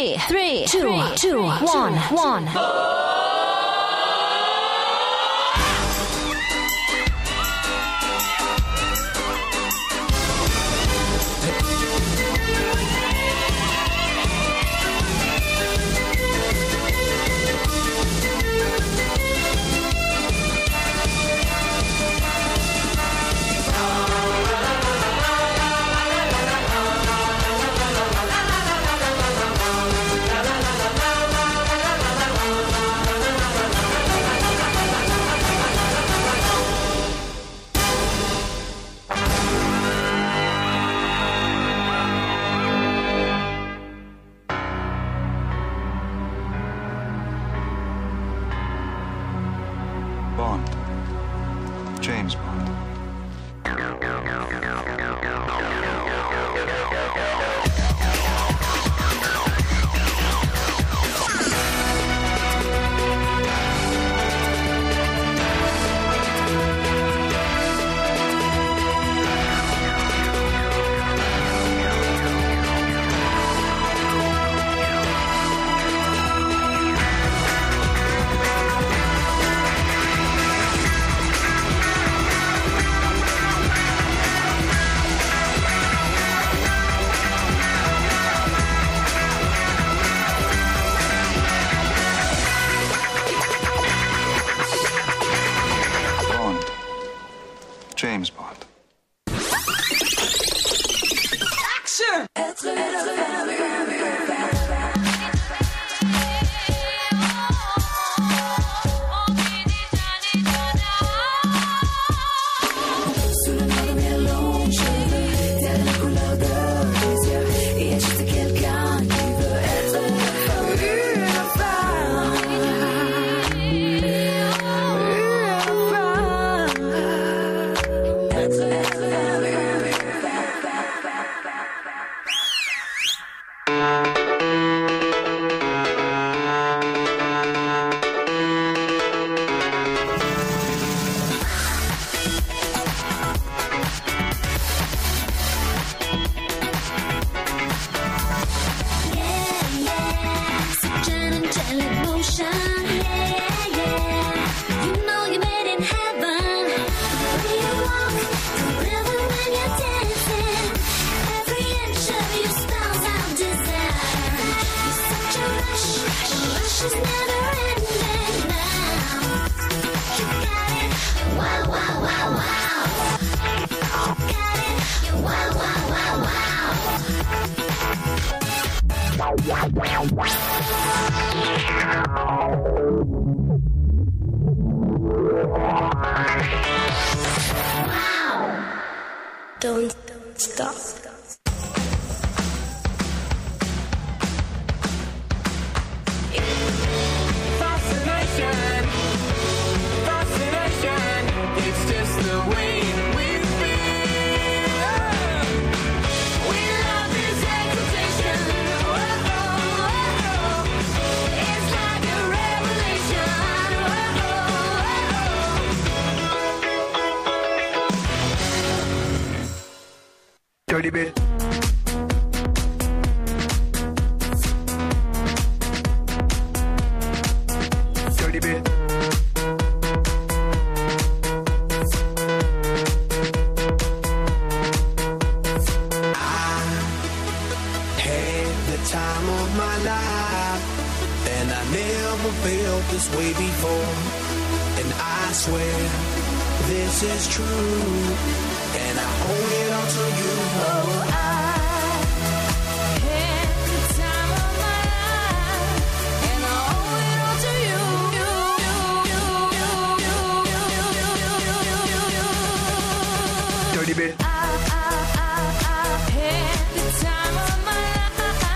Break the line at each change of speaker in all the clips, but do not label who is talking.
3, 2, 1.
Bond. James Bond. James Bond.
Action!
Don't stop.
Fascination, it's just the way we feel. We love this exaltation. It's like a revelation.
Dirty bit. Dirty bit.
Time of my life, and I never felt this way before, and I swear this is true, and I owe it all to you.
Oh, I had the time of my life, and I owe it all to you.
Dirty bit.
I had the time of my life,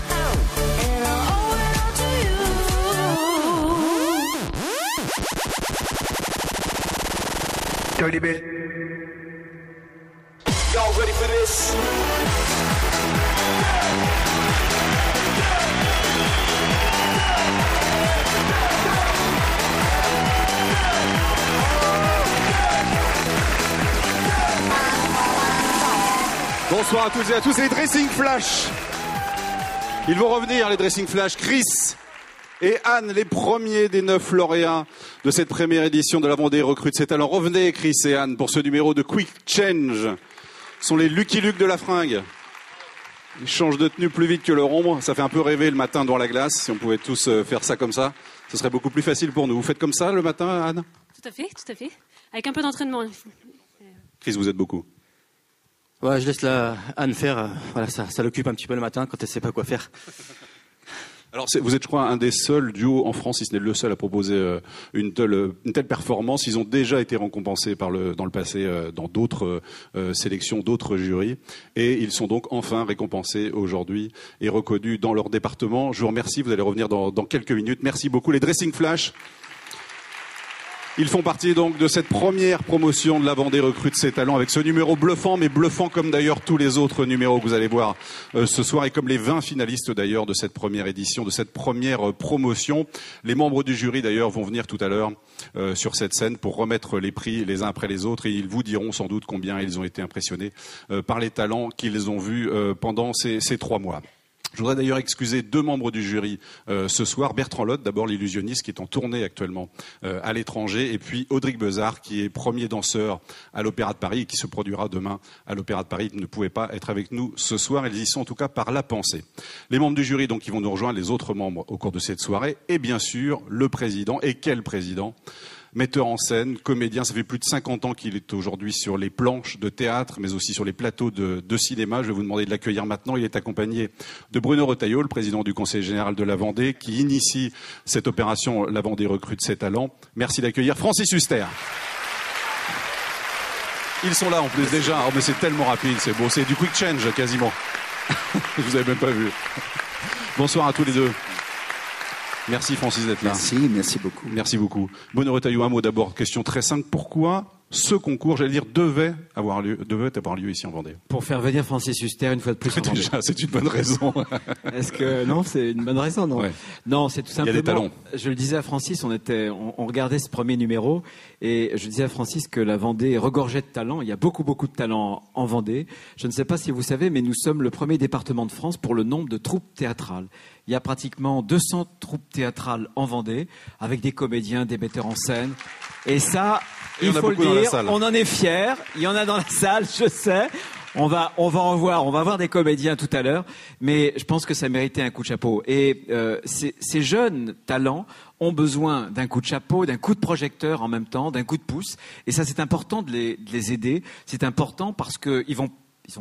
and I owe it all to you.
Dirty bit.
Y'all ready for this?
Bonsoir à toutes et à tous, c'est Dressing Flash. Ils vont revenir, les Dressing Flash. Chris et Anne, les premiers des 9 lauréats de cette première édition de la Vendée Recrute ses talents. Revenez, Chris et Anne, pour ce numéro de Quick Change. Ce sont les Lucky Luke de la fringue. Ils changent de tenue plus vite que leur ombre. Ça fait un peu rêver le matin devant la glace. Si on pouvait tous faire ça comme ça, ce serait beaucoup plus facile pour nous. Vous faites comme ça le matin, Anne?
Tout à fait, tout à fait. Avec un peu d'entraînement.
Chris, vous êtes beaucoup.
Ouais, je laisse Anne faire. Voilà, ça l'occupe un petit peu le matin quand elle sait pas quoi faire.
Alors, vous êtes, je crois, un des seuls duos en France, si ce n'est le seul, à proposer une telle performance. Ils ont déjà été récompensés dans le passé dans d'autres sélections, d'autres jurys. Et ils sont donc enfin récompensés aujourd'hui et reconnus dans leur département. Je vous remercie. Vous allez revenir dans quelques minutes. Merci beaucoup, les Dressing Flash. Ils font partie donc de cette première promotion de la Vendée Recrute ses talents avec ce numéro bluffant, mais bluffant comme d'ailleurs tous les autres numéros que vous allez voir ce soir et comme les 20 finalistes d'ailleurs de cette première édition, de cette première promotion. Les membres du jury d'ailleurs vont venir tout à l'heure sur cette scène pour remettre les prix les uns après les autres et ils vous diront sans doute combien ils ont été impressionnés par les talents qu'ils ont vus pendant ces 3 mois. Je voudrais d'ailleurs excuser 2 membres du jury ce soir. Bertrand Lotte, d'abord l'illusionniste qui est en tournée actuellement à l'étranger, et puis Audric Bezard qui est premier danseur à l'Opéra de Paris et qui se produira demain à l'Opéra de Paris. Ils ne pouvaient pas être avec nous ce soir, ils y sont en tout cas par la pensée. Les membres du jury donc qui vont nous rejoindre, les autres membres au cours de cette soirée, et bien sûr le président, et quel président! Metteur en scène, comédien, ça fait plus de 50 ans qu'il est aujourd'hui sur les planches de théâtre, mais aussi sur les plateaux de cinéma. Je vais vous demander de l'accueillir maintenant. Il est accompagné de Bruno Retailleau, le président du Conseil général de la Vendée, qui initie cette opération La Vendée Recrute ses talents. Merci d'accueillir Francis Huster. Ils sont là en plus déjà, oh, mais c'est tellement rapide, c'est beau, c'est du quick change quasiment. Je vous avais même pas vu. Bonsoir à tous les deux. Merci Francis d'être là.
Merci beaucoup.
Merci beaucoup. Bruno Retailleau, un mot d'abord, question très simple. Pourquoi ce concours, j'allais dire, devait avoir lieu ici en Vendée?
Pour faire venir Francis Huster une fois de plus en Vendée.
Déjà, c'est une bonne raison.
Est-ce que non, c'est une bonne raison, non?
Ouais.
Non, c'est tout simplement.
Il y a des talents.
Je le disais à Francis, on regardait ce premier numéro et je disais à Francis que la Vendée regorgeait de talents. Il y a beaucoup de talents en Vendée. Je ne sais pas si vous savez, mais nous sommes le premier département de France pour le nombre de troupes théâtrales. Il y a pratiquement 200 troupes théâtrales en Vendée, avec des comédiens, des metteurs en scène. Et ça, il faut le dire, on en est fiers. Il y en a dans la salle, je sais. On va en voir des comédiens tout à l'heure. Mais je pense que ça méritait un coup de chapeau. Et ces jeunes talents ont besoin d'un coup de chapeau, d'un coup de projecteur en même temps, d'un coup de pouce. Et ça, c'est important de les aider. C'est important parce qu'ils vont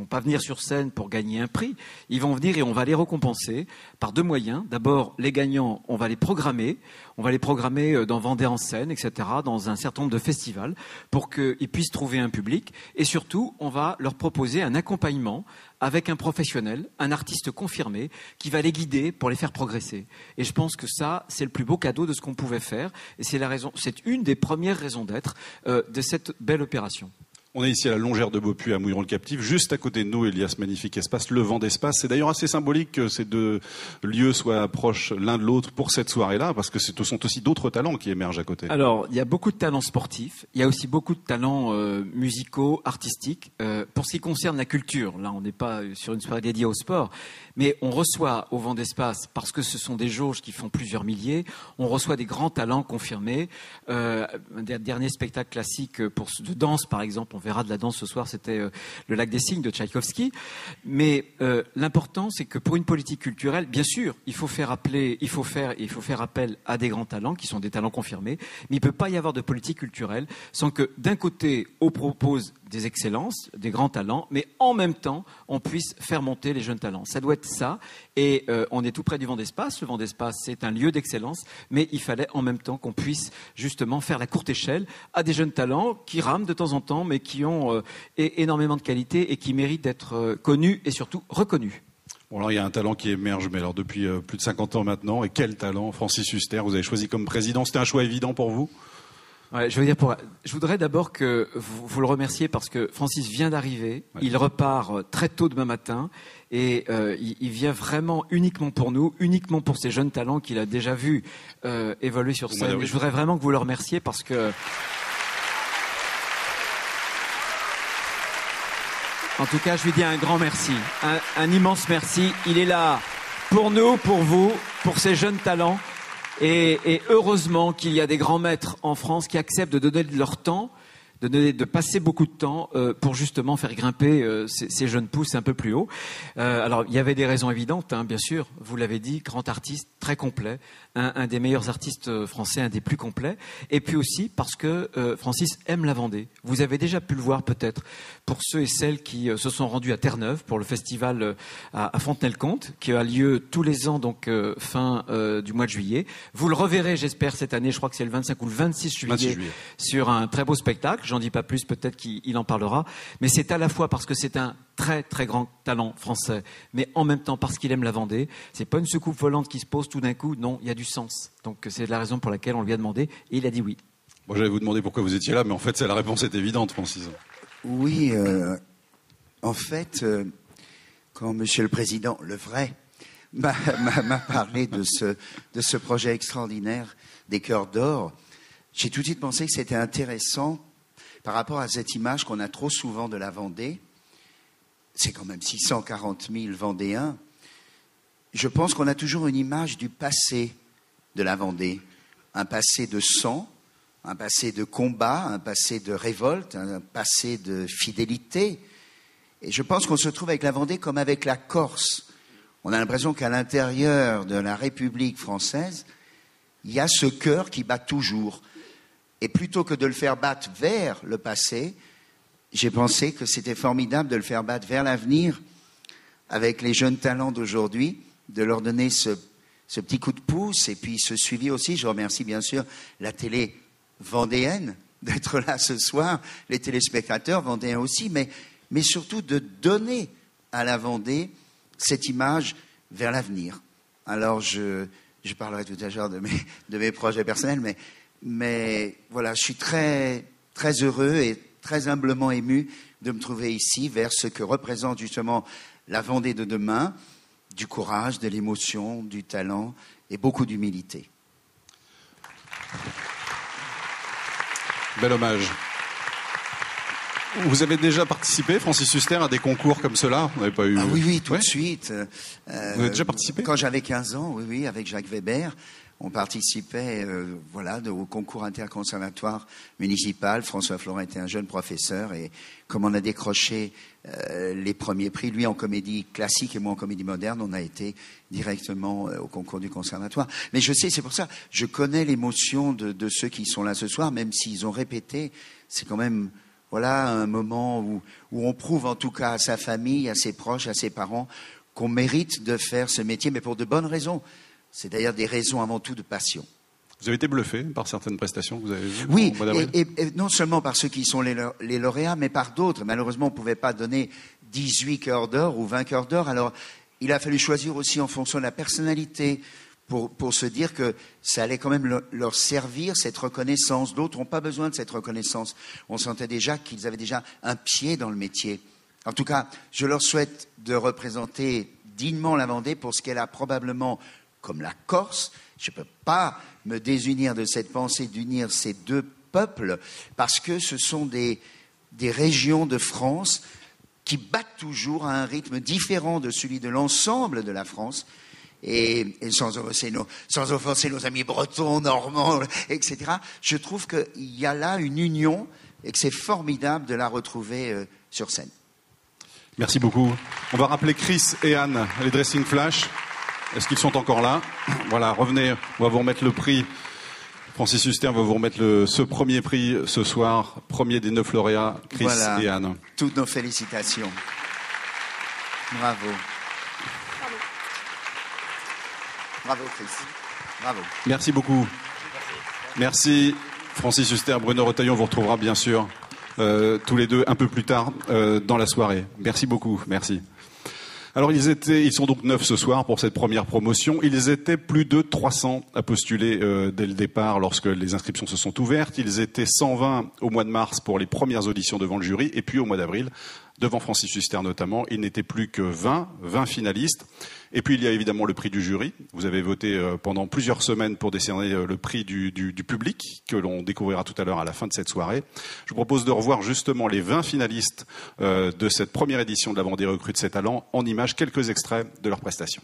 pas venir sur scène pour gagner un prix. Ils vont venir et on va les récompenser par 2 moyens. D'abord, les gagnants, on va les programmer. On va les programmer dans Vendée en scène, etc., dans un certain nombre de festivals pour qu'ils puissent trouver un public. Et surtout, on va leur proposer un accompagnement avec un professionnel, un artiste confirmé, qui va les guider pour les faire progresser. Et je pense que ça, c'est le plus beau cadeau de ce qu'on pouvait faire. Et c'est une des premières raisons d'être de cette belle opération.
On est ici à la Longère de Beaupuy, à Mouilleron-le-Captif. Juste à côté de nous, il y a ce magnifique espace, le Vendée Espace. C'est d'ailleurs assez symbolique que ces 2 lieux soient proches l'un de l'autre pour cette soirée-là, parce que ce sont aussi d'autres talents qui émergent à côté.
Alors, il y a beaucoup de talents sportifs. Il y a aussi beaucoup de talents musicaux, artistiques. Pour ce qui concerne la culture, là, on n'est pas sur une soirée dédiée au sport, mais on reçoit au Vendée Espace, parce que ce sont des jauges qui font plusieurs milliers, on reçoit des grands talents confirmés. Un des derniers spectacles classiques de danse, par exemple, on verra de la danse ce soir, c'était le Lac des Cygnes de Tchaïkovski. Mais l'important, c'est que pour une politique culturelle, bien sûr, il faut faire appel à des grands talents qui sont des talents confirmés, mais il ne peut pas y avoir de politique culturelle sans que, d'un côté, on propose des excellences, des grands talents, mais en même temps, on puisse faire monter les jeunes talents. Ça doit être ça, et on est tout près du Vendée Espace. Le Vendée Espace, c'est un lieu d'excellence, mais il fallait en même temps qu'on puisse justement faire la courte échelle à des jeunes talents qui rament de temps en temps, mais qui ont énormément de qualité et qui méritent d'être connus et surtout reconnus.
Bon, alors il y a un talent qui émerge, mais alors depuis plus de 50 ans maintenant, et quel talent! Francis Huster, vous avez choisi comme président, c'était un choix évident pour vous?
Ouais, je voudrais d'abord que vous le remerciez parce que Francis vient d'arriver, il repart très tôt demain matin et il vient vraiment uniquement pour nous, uniquement pour ces jeunes talents qu'il a déjà vus évoluer sur scène. Je voudrais vraiment que vous le remerciez parce que... En tout cas, je lui dis un grand merci, un immense merci. Il est là pour nous, pour vous, pour ces jeunes talents. Et heureusement qu'il y a des grands maîtres en France qui acceptent de donner de leur temps, de passer beaucoup de temps pour justement faire grimper ces jeunes pousses un peu plus haut. Alors, il y avait des raisons évidentes, hein, bien sûr. Vous l'avez dit, grand artiste, très complet, un des meilleurs artistes français, un des plus complets. Et puis aussi parce que Francis aime la Vendée. Vous avez déjà pu le voir peut-être pour ceux et celles qui se sont rendus à Terre-Neuve pour le festival à Fontenay-le-Comte, qui a lieu tous les ans, donc fin du mois de juillet. Vous le reverrez, j'espère, cette année. Je crois que c'est le 25 ou le 26 juillet. Sur un très beau spectacle. J'en dis pas plus, peut-être qu'il en parlera. Mais c'est à la fois parce que c'est un très très grand talent français, mais en même temps parce qu'il aime la Vendée. C'est pas une soucoupe volante qui se pose tout d'un coup. Non, il y a du sens. Donc c'est la raison pour laquelle on lui a demandé et il a dit oui.
Bon, j'allais vous demander pourquoi vous étiez là, mais en fait, la réponse est évidente, Francis.
Oui, en fait, quand Monsieur le Président, le vrai, m'a parlé de ce projet extraordinaire des Chœurs d'Or, j'ai tout de suite pensé que c'était intéressant par rapport à cette image qu'on a trop souvent de la Vendée. C'est quand même 640 000 Vendéens. Je pense qu'on a toujours une image du passé de la Vendée. Un passé de sang, un passé de combat, un passé de révolte, un passé de fidélité. Et je pense qu'on se trouve avec la Vendée comme avec la Corse. On a l'impression qu'à l'intérieur de la République française, il y a ce cœur qui bat toujours. Et plutôt que de le faire battre vers le passé, j'ai pensé que c'était formidable de le faire battre vers l'avenir avec les jeunes talents d'aujourd'hui, de leur donner ce petit coup de pouce et puis ce suivi aussi. Je remercie bien sûr la télé vendéenne d'être là ce soir, les téléspectateurs vendéens aussi, mais surtout de donner à la Vendée cette image vers l'avenir. Alors je parlerai tout à l'heure de mes projets personnels, mais voilà, je suis très, très heureux et très humblement ému de me trouver ici vers ce que représente justement la Vendée de demain, du courage, de l'émotion, du talent et beaucoup d'humilité.
Bel hommage. Vous avez déjà participé, Francis Huster, à des concours comme cela? Vous n'avez pas eu...
Ah oui, tout de suite.
Vous avez déjà participé?
Quand j'avais 15 ans, oui, avec Jacques Weber. On participait au concours interconservatoire municipal. François Florent était un jeune professeur et comme on a décroché les premiers prix, lui en comédie classique et moi en comédie moderne, on a été directement au concours du conservatoire. Mais je sais, c'est pour ça, je connais l'émotion de ceux qui sont là ce soir, même s'ils ont répété. C'est quand même un moment où on prouve en tout cas à sa famille, à ses proches, à ses parents qu'on mérite de faire ce métier, mais pour de bonnes raisons. C'est d'ailleurs des raisons avant tout de passion.
Vous avez été bluffé par certaines prestations que vous avez vues?
Oui, et non seulement par ceux qui sont les lauréats, mais par d'autres. Malheureusement, on ne pouvait pas donner 18 Chœurs d'Or ou 20 Chœurs d'Or. Alors, il a fallu choisir aussi en fonction de la personnalité pour se dire que ça allait quand même leur servir, cette reconnaissance. D'autres n'ont pas besoin de cette reconnaissance. On sentait déjà qu'ils avaient déjà un pied dans le métier. En tout cas, je leur souhaite de représenter dignement la Vendée pour ce qu'elle a probablement comme la Corse. Je ne peux pas me désunir de cette pensée d'unir ces deux peuples parce que ce sont des régions de France qui battent toujours à un rythme différent de celui de l'ensemble de la France. Et sans offenser nos amis bretons, normands, etc., je trouve qu'il y a là une union et que c'est formidable de la retrouver sur scène.
Merci beaucoup. On va rappeler Chris et Anne, les Dressing Flash. Est-ce qu'ils sont encore là? Voilà, revenez, on va vous remettre le prix. Francis Huster va vous remettre ce premier prix ce soir, premier des 9 lauréats, Chris et Anne.
Toutes nos félicitations. Bravo. Bravo Chris. Bravo.
Merci beaucoup. Merci Francis Huster, Bruno Retailleau, on vous retrouvera bien sûr tous les deux un peu plus tard dans la soirée. Merci beaucoup, merci. Alors ils sont donc 9 ce soir pour cette première promotion. Ils étaient plus de 300 à postuler dès le départ lorsque les inscriptions se sont ouvertes. Ils étaient 120 au mois de mars pour les premières auditions devant le jury et puis au mois d'avril, devant Francis Huster notamment, il n'était plus que 20 finalistes. Et puis il y a évidemment le prix du jury. Vous avez voté pendant plusieurs semaines pour décerner le prix du public, que l'on découvrira tout à l'heure à la fin de cette soirée. Je vous propose de revoir justement les 20 finalistes de cette première édition de la Vendée Recrute ses talents en images, quelques extraits de leurs prestations.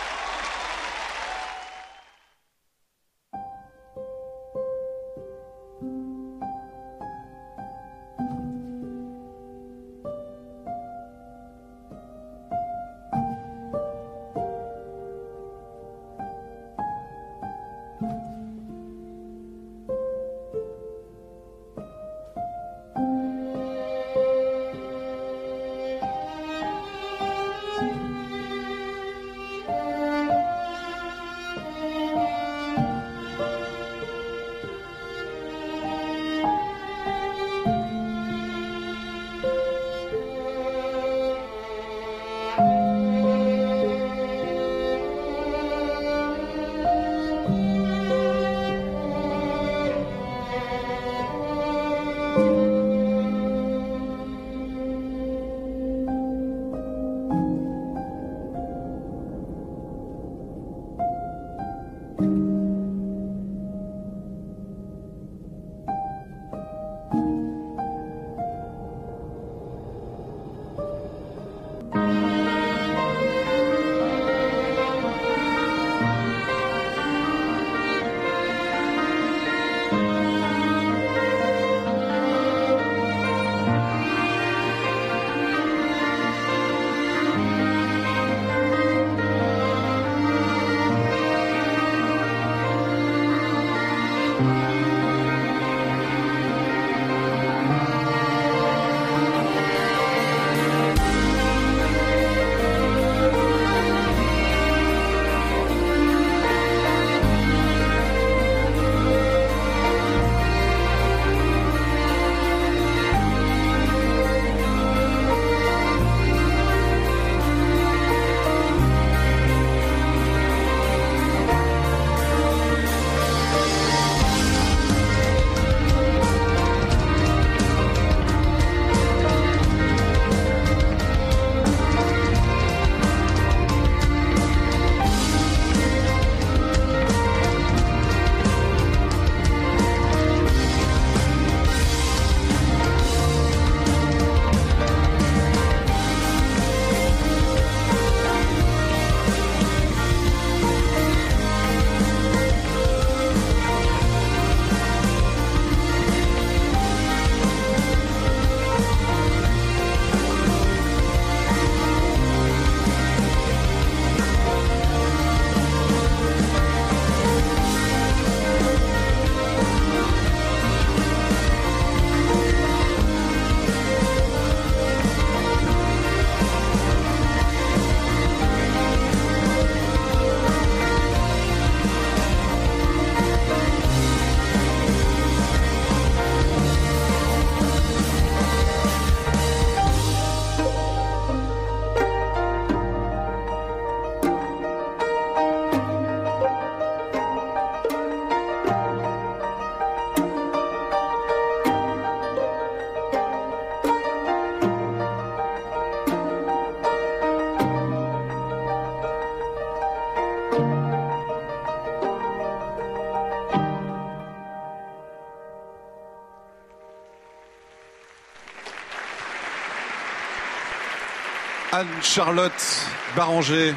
Anne-Charlotte Baranger.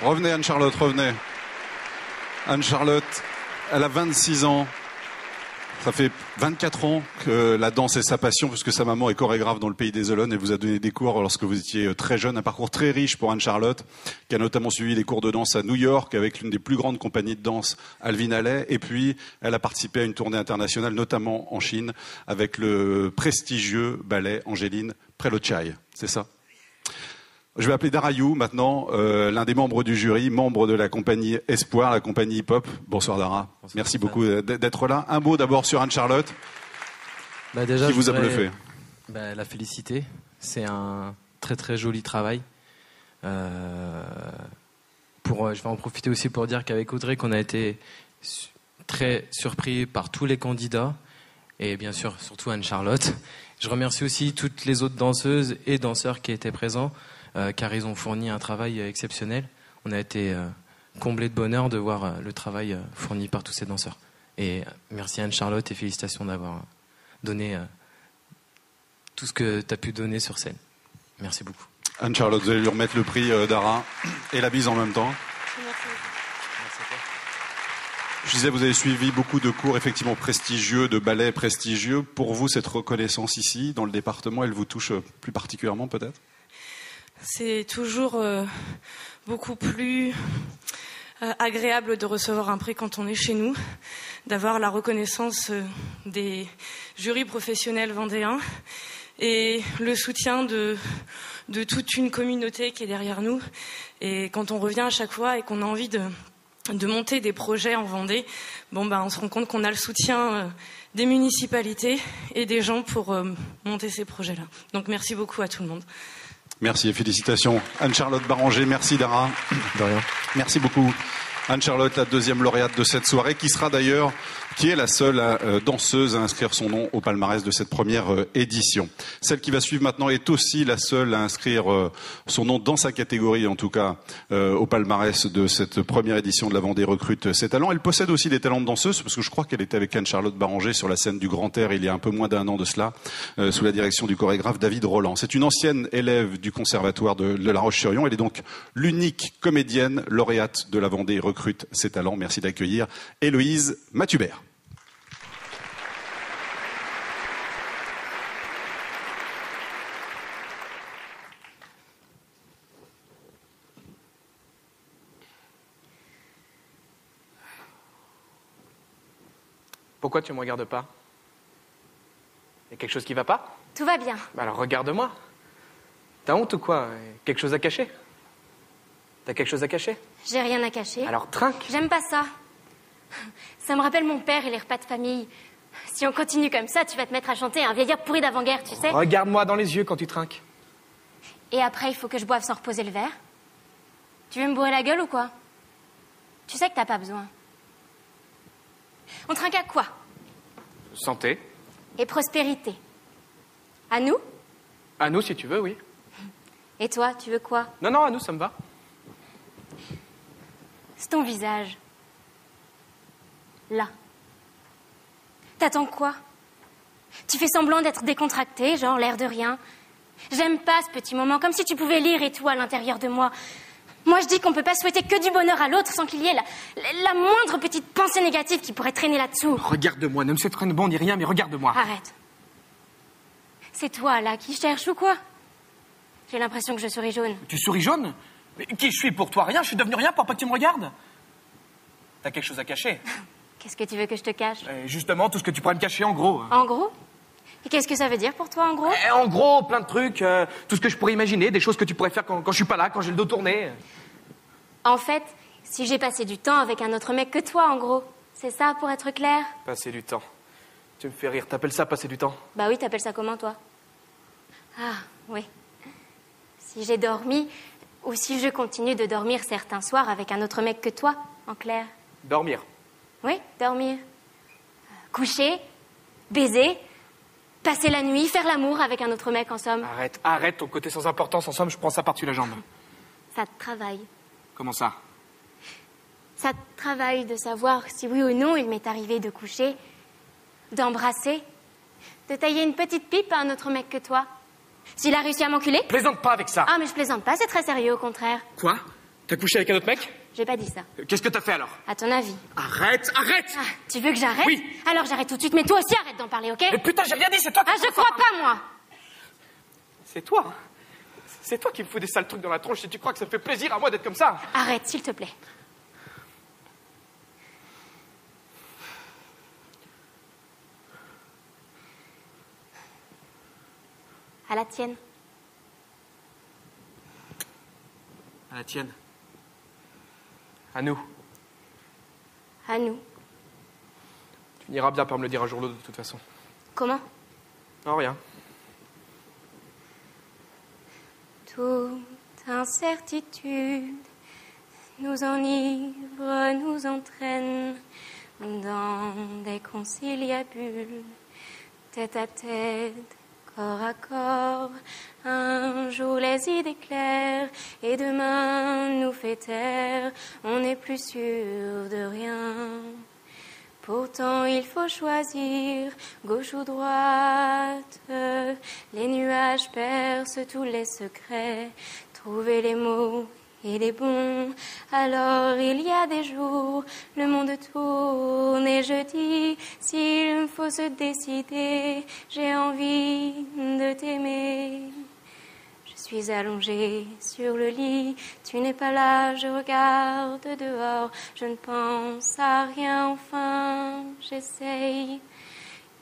Revenez, Anne-Charlotte, revenez. Anne-Charlotte, elle a 26 ans. Ça fait 24 ans que la danse est sa passion, puisque sa maman est chorégraphe dans le pays des Olonnes et vous a donné des cours lorsque vous étiez très jeune. Un parcours très riche pour Anne-Charlotte, qui a notamment suivi des cours de danse à New York avec l'une des plus grandes compagnies de danse, Alvin Ailey. Et puis, elle a participé à une tournée internationale, notamment en Chine, avec le prestigieux ballet Angéline Prelochai. C'est ça? Je vais appeler Darayou maintenant, l'un des membres du jury, membre de la compagnie Espoir, la compagnie hip-hop. Bonsoir Dara. Bonsoir, merci beaucoup d'être là. Un mot d'abord sur Anne-Charlotte.
Déjà,
qui vous a bluffé?
La féliciter. C'est un très très joli travail. Je vais en profiter aussi pour dire qu'avec Audrey, qu'on a été très surpris par tous les candidats et bien sûr surtout Anne-Charlotte. Je remercie aussi toutes les autres danseuses et danseurs qui étaient présents. Car ils ont fourni un travail exceptionnel. On a été comblés de bonheur de voir le travail fourni par tous ces danseurs. Et merci Anne-Charlotte et félicitations d'avoir donné tout ce que tu as pu donner sur scène. Merci beaucoup.
Anne-Charlotte, vous allez lui remettre le prix Dara et la bise en même temps.
Merci.
Je disais, vous avez suivi beaucoup de cours effectivement prestigieux, de ballets prestigieux. Pour vous, cette reconnaissance ici, dans le département, elle vous touche plus particulièrement peut-être?
C'est toujours beaucoup plus agréable de recevoir un prix quand on est chez nous, d'avoir la reconnaissance des jurys professionnels vendéens et le soutien de toute une communauté qui est derrière nous. Et quand on revient à chaque fois et qu'on a envie de monter des projets en Vendée, on se rend compte qu'on a le soutien des municipalités et des gens pour monter ces projets-là. Donc merci beaucoup à tout le monde.
Merci et félicitations. Anne-Charlotte Baranger, merci Dara.
De rien.
Merci beaucoup. Anne-Charlotte, la deuxième lauréate de cette soirée, qui est la seule danseuse à inscrire son nom au palmarès de cette première édition. Celle qui va suivre maintenant est aussi la seule à inscrire son nom dans sa catégorie, en tout cas, au palmarès de cette première édition de la Vendée recrute ses talents. Elle possède aussi des talents de danseuse, parce que je crois qu'elle était avec Anne-Charlotte Baranger sur la scène du Grand Air il y a un peu moins d'un an de cela, sous la direction du chorégraphe David Roland. C'est une ancienne élève du conservatoire de La Roche-sur-Yon. Elle est donc l'unique comédienne lauréate de la Vendée recrute ses talents. Merci d'accueillir Héloïse Mathubert.
Pourquoi tu me regardes pas? Y a quelque chose qui va pas?
Tout va bien.
Alors regarde-moi. T'as honte ou quoi? Quelque chose à cacher? T'as quelque chose à cacher?
J'ai rien à cacher.
Alors trinque.
J'aime pas ça. Ça me rappelle mon père et les repas de famille. Si on continue comme ça, tu vas te mettre à chanter un vieillard pourri d'avant-guerre, tu sais.
Regarde-moi dans les yeux quand tu trinques.
Et après, il faut que je boive sans reposer le verre. Tu veux me bourrer la gueule ou quoi? Tu sais que t'as pas besoin. On trinque à quoi?
Santé.
Et prospérité. À nous?
À nous si tu veux, oui.
Et toi, tu veux quoi?
Non, à nous ça me va.
C'est ton visage. Là. T'attends quoi? Tu fais semblant d'être décontracté, genre l'air de rien. J'aime pas ce petit moment, comme si tu pouvais lire et tout à l'intérieur de moi. Moi, je dis qu'on peut pas souhaiter que du bonheur à l'autre sans qu'il y ait la moindre petite pensée négative qui pourrait traîner là-dessous.
Regarde-moi, ne me traîne bon ni rien, mais regarde-moi.
Arrête. C'est toi, là, qui cherche ou quoi? J'ai l'impression que je souris jaune.
Tu souris jaune? Mais qui je suis pour toi? Rien, je suis devenu rien pour pas que tu me regardes. T'as quelque chose à cacher?
Qu'est-ce que tu veux que je te cache?
Justement, tout ce que tu pourrais me cacher en gros.
En gros? Et qu'est-ce que ça veut dire pour toi, en gros?
En gros, plein de trucs, tout ce que je pourrais imaginer, des choses que tu pourrais faire quand je suis pas là, quand j'ai le dos tourné.
En fait, si j'ai passé du temps avec un autre mec que toi, en gros. C'est ça, pour être clair?
Passer du temps. Tu me fais rire, t'appelles ça passer du temps?
Bah oui, t'appelles ça comment, toi? Ah, oui. Si j'ai dormi, ou si je continue de dormir certains soirs avec un autre mec que toi, en clair.
Dormir.
Oui, dormir. Coucher, baiser, passer la nuit, faire l'amour avec un autre mec, en somme.
Arrête ton côté sans importance, en somme, je prends ça par-dessus la jambe.
Ça te travaille.
Comment ça?
Ça te travaille de savoir si oui ou non il m'est arrivé de coucher, d'embrasser, de tailler une petite pipe à un autre mec que toi. S'il a réussi à m'enculer?
Plaisante pas avec ça.
Ah, mais je plaisante pas, c'est très sérieux, au contraire.
Quoi? T'as couché avec un autre mec?
J'ai pas dit ça.
Qu'est-ce que t'as fait alors?
À ton avis?
Arrête!
Ah, tu veux que j'arrête?
Oui.
Alors j'arrête tout de suite, mais toi aussi arrête d'en parler, ok?
Mais putain, j'ai rien dit, c'est toi qui...
Ah, je crois pas, moi!
C'est toi. C'est toi qui me fous des sales trucs dans la tronche si tu crois que ça me fait plaisir à moi d'être comme ça.
Arrête, s'il te plaît. À la tienne.
À la tienne. À nous.
À nous.
Tu finiras bien par me le dire un jour ou l'autre de toute façon.
Comment?
Non, rien.
Toute incertitude nous enivre, nous entraîne dans des conciliabules, tête à tête, corps à corps. Un jour les idées claires et demain nous fait taire. On n'est plus sûr de rien. Pourtant il faut choisir gauche ou droite. Les nuages percent tous les secrets. Trouver les mots et les bons. Alors il y a des jours, le monde tourne et je dis, s'il faut se décider, j'ai envie de t'aimer. Je suis allongée sur le lit, tu n'es pas là, je regarde dehors, je ne pense à rien, enfin j'essaye.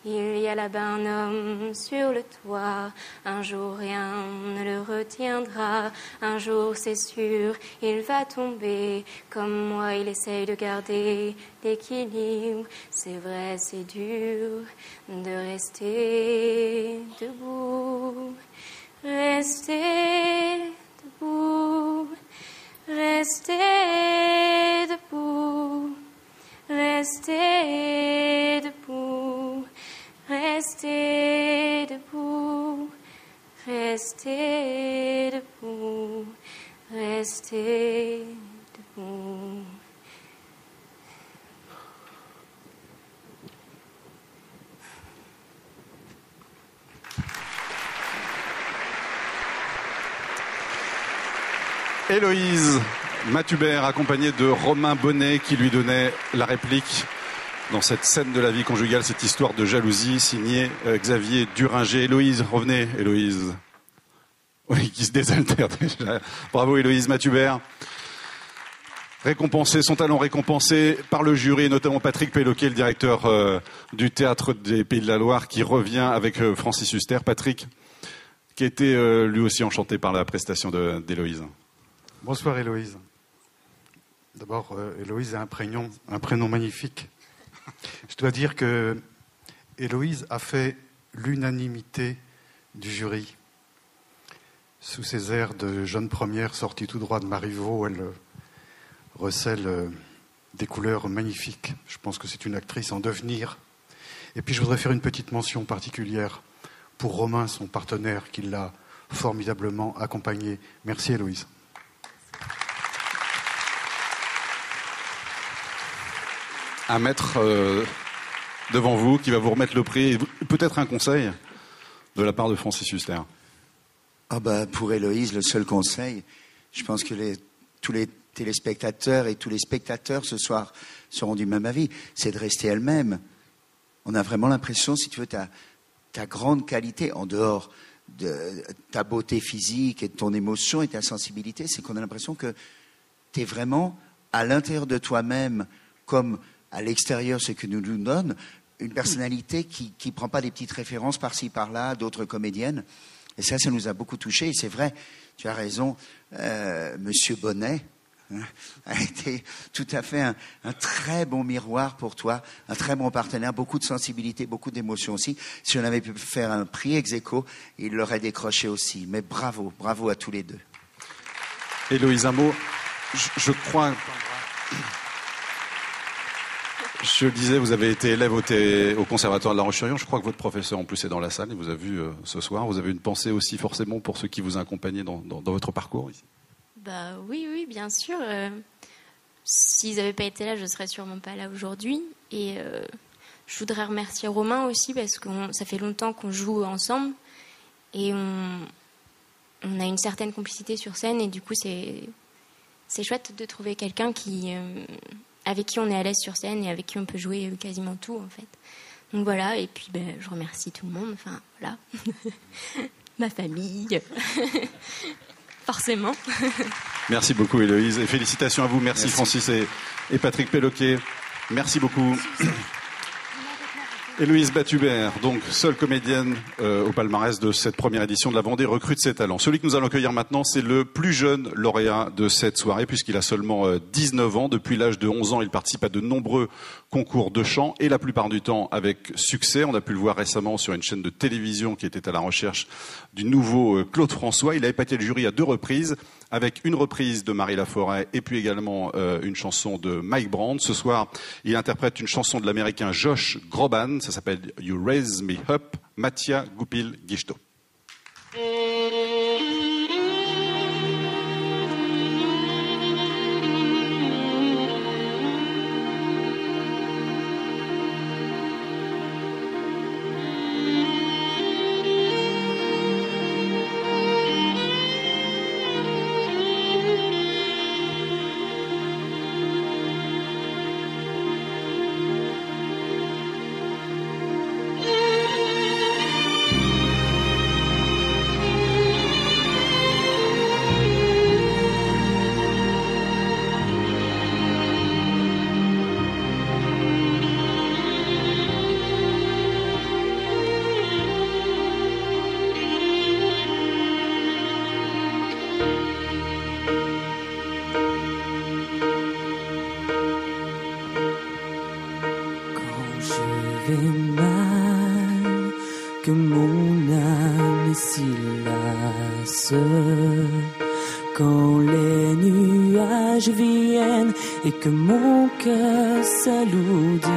Il y a là-bas un homme sur le toit, un jour rien ne le retiendra, un jour c'est sûr, il va tomber, comme moi il essaye de garder l'équilibre, c'est vrai c'est dur de rester debout, rester debout, rester debout, rester debout. Restez debout, restez debout, restez debout.
Héloïse Mathubert, accompagnée de Romain Bonnet, qui lui donnait la réplique dans cette scène de la vie conjugale, cette histoire de jalousie, signée Xavier Duringer. Héloïse, revenez, Héloïse. Oui, qui se désaltère déjà. Bravo, Héloïse Mathubert. Récompensée, son talent récompensé par le jury, notamment Patrick Péloquet, le directeur du Théâtre des Pays de la Loire, qui revient avec Francis Huster. Patrick, qui a été lui aussi enchanté par la prestation d'Héloïse.
Bonsoir, Héloïse. D'abord, Héloïse a un prénom magnifique. Je dois dire que Héloïse a fait l'unanimité du jury. Sous ses airs de jeune première sortie tout droit de Marivaux, elle recèle des couleurs magnifiques. Je pense que c'est une actrice en devenir. Et puis je voudrais faire une petite mention particulière pour Romain, son partenaire, qui l'a formidablement accompagnée. Merci Héloïse.
Un maître devant vous qui va vous remettre le prix, et peut-être un conseil de la part de Francis Huster.
Ah bah, pour Héloïse, le seul conseil, je pense que tous les téléspectateurs et tous les spectateurs ce soir seront du même avis, c'est de rester elle-même. On a vraiment l'impression, si tu veux, ta grande qualité, en dehors de ta beauté physique et de ton émotion et ta sensibilité, c'est qu'on a l'impression que tu es vraiment à l'intérieur de toi-même, comme à l'extérieur, ce que nous donne, une personnalité qui ne prend pas des petites références par-ci, par-là, d'autres comédiennes. Et ça nous a beaucoup touchés. Et c'est vrai, tu as raison, Monsieur Bonnet a été tout à fait un très bon miroir pour toi, un très bon partenaire, beaucoup de sensibilité, beaucoup d'émotion aussi. Si on avait pu faire un prix ex-aequo, il l'aurait décroché aussi. Mais bravo, bravo à tous les deux.
Héloïse, un mot, je crois... Je le disais, vous avez été élève au Conservatoire de La Roche-sur-Yon. Je crois que votre professeur, en plus, est dans la salle. Il vous a vu ce soir. Vous avez une pensée aussi, forcément, pour ceux qui vous accompagnaient dans votre parcours ici?
Bah oui, bien sûr. S'ils n'avaient pas été là, je ne serais sûrement pas là aujourd'hui. Et je voudrais remercier Romain aussi, parce que ça fait longtemps qu'on joue ensemble. Et on a une certaine complicité sur scène, et du coup, c'est chouette de trouver quelqu'un avec qui on est à l'aise sur scène et avec qui on peut jouer quasiment tout, en fait. Donc voilà, et puis je remercie tout le monde, enfin voilà, ma famille, forcément.
Merci beaucoup Héloïse et félicitations à vous. Merci Francis et Patrick Péloquet. Merci beaucoup. Héloïse Batubert, donc seule comédienne au palmarès de cette première édition de la Vendée, recrute ses talents. Celui que nous allons accueillir maintenant, c'est le plus jeune lauréat de cette soirée, puisqu'il a seulement 19 ans. Depuis l'âge de 11 ans, il participe à de nombreux concours de chant, et la plupart du temps avec succès. On a pu le voir récemment sur une chaîne de télévision qui était à la recherche du nouveau Claude François. Il a épaté le jury à 2 reprises, avec une reprise de Marie Laforêt et puis également une chanson de Mike Brand. Ce soir, il interprète une chanson de l'américain Josh Groban. Ça s'appelle You Raise Me Up, Mattia Goupil-Guichto.
Que mon âme s'y lasse quand les nuages viennent et que mon cœur s'alourdit.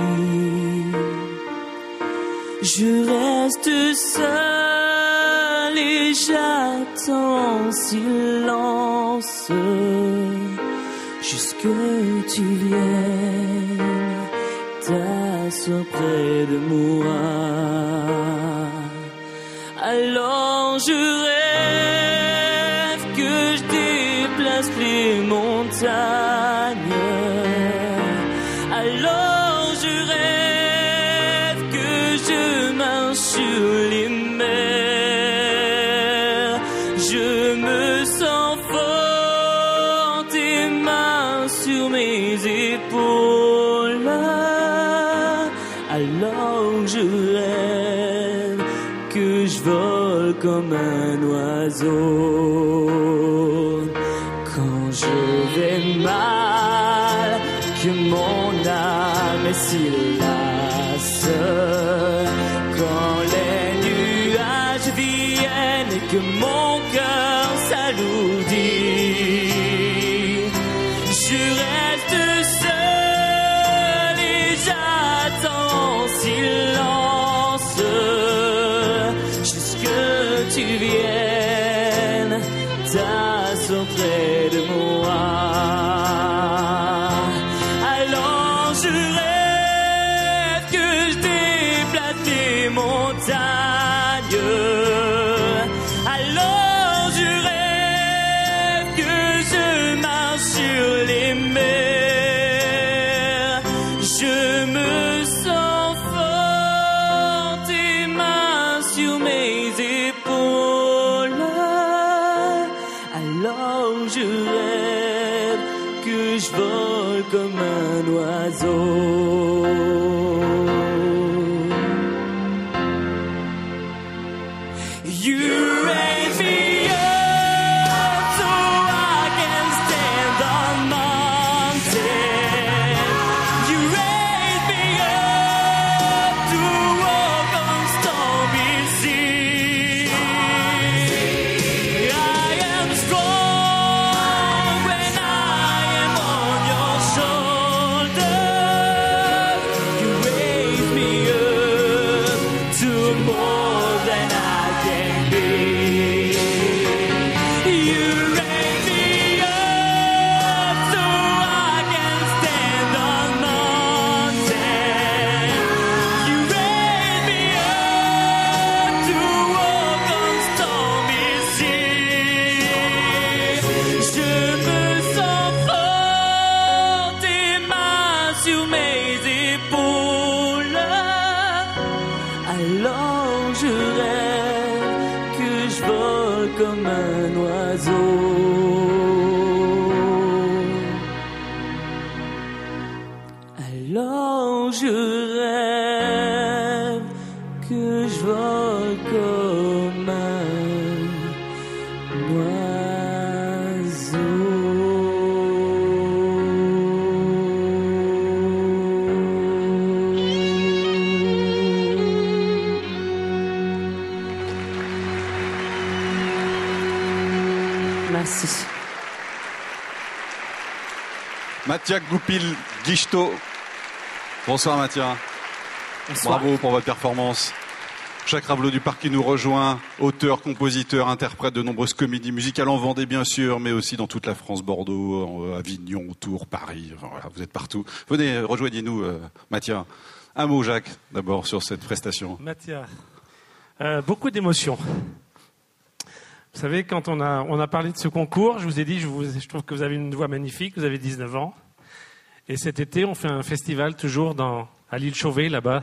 Je reste seul et j'attends en silence jusque tu viennes t'asseoir près de moi. Alors je rêve que je déplace les montagnes. Alors je rêve que je marche sur les mers. Je me sens fort, tes mains sur mes épaules. Alors je rêve que je vole comme un oiseau. Quand je vais mal, que mon âme est si lasse, quand les nuages viennent et que mon cœur s'alourdit, je reste seul et j'attends en silence jusque tu viennes t'asseoir près de moi. Alors je rêve que je déplace les montagnes. Alors je rêve que je marche sur les mers. Je me sens fort, tes mains sur mes épaules. Alors je rêve que je vole comme un oiseau. You raise me up so I can stand on mountain. You raise me up to walk on stormy sea. I am strong when I am on your shoulder. You raise je rêve que je vole comme un
Merci.
Mattia Goupil-Guichetot. Bonsoir Mattia.
Bonsoir.
Bravo pour votre performance. Jacques Ravelot du Parc qui nous rejoint, auteur, compositeur, interprète de nombreuses comédies musicales en Vendée bien sûr, mais aussi dans toute la France, Bordeaux, Avignon, Tours, Paris, enfin, voilà, vous êtes partout. Venez, rejoignez-nous Mattia. Un mot Jacques, d'abord, sur cette prestation.
Mattia, beaucoup d'émotions. Vous savez, quand on a parlé de ce concours, je vous ai dit, je trouve que vous avez une voix magnifique, vous avez 19 ans. Et cet été, on fait un festival toujours à l'île Chauvet, là-bas,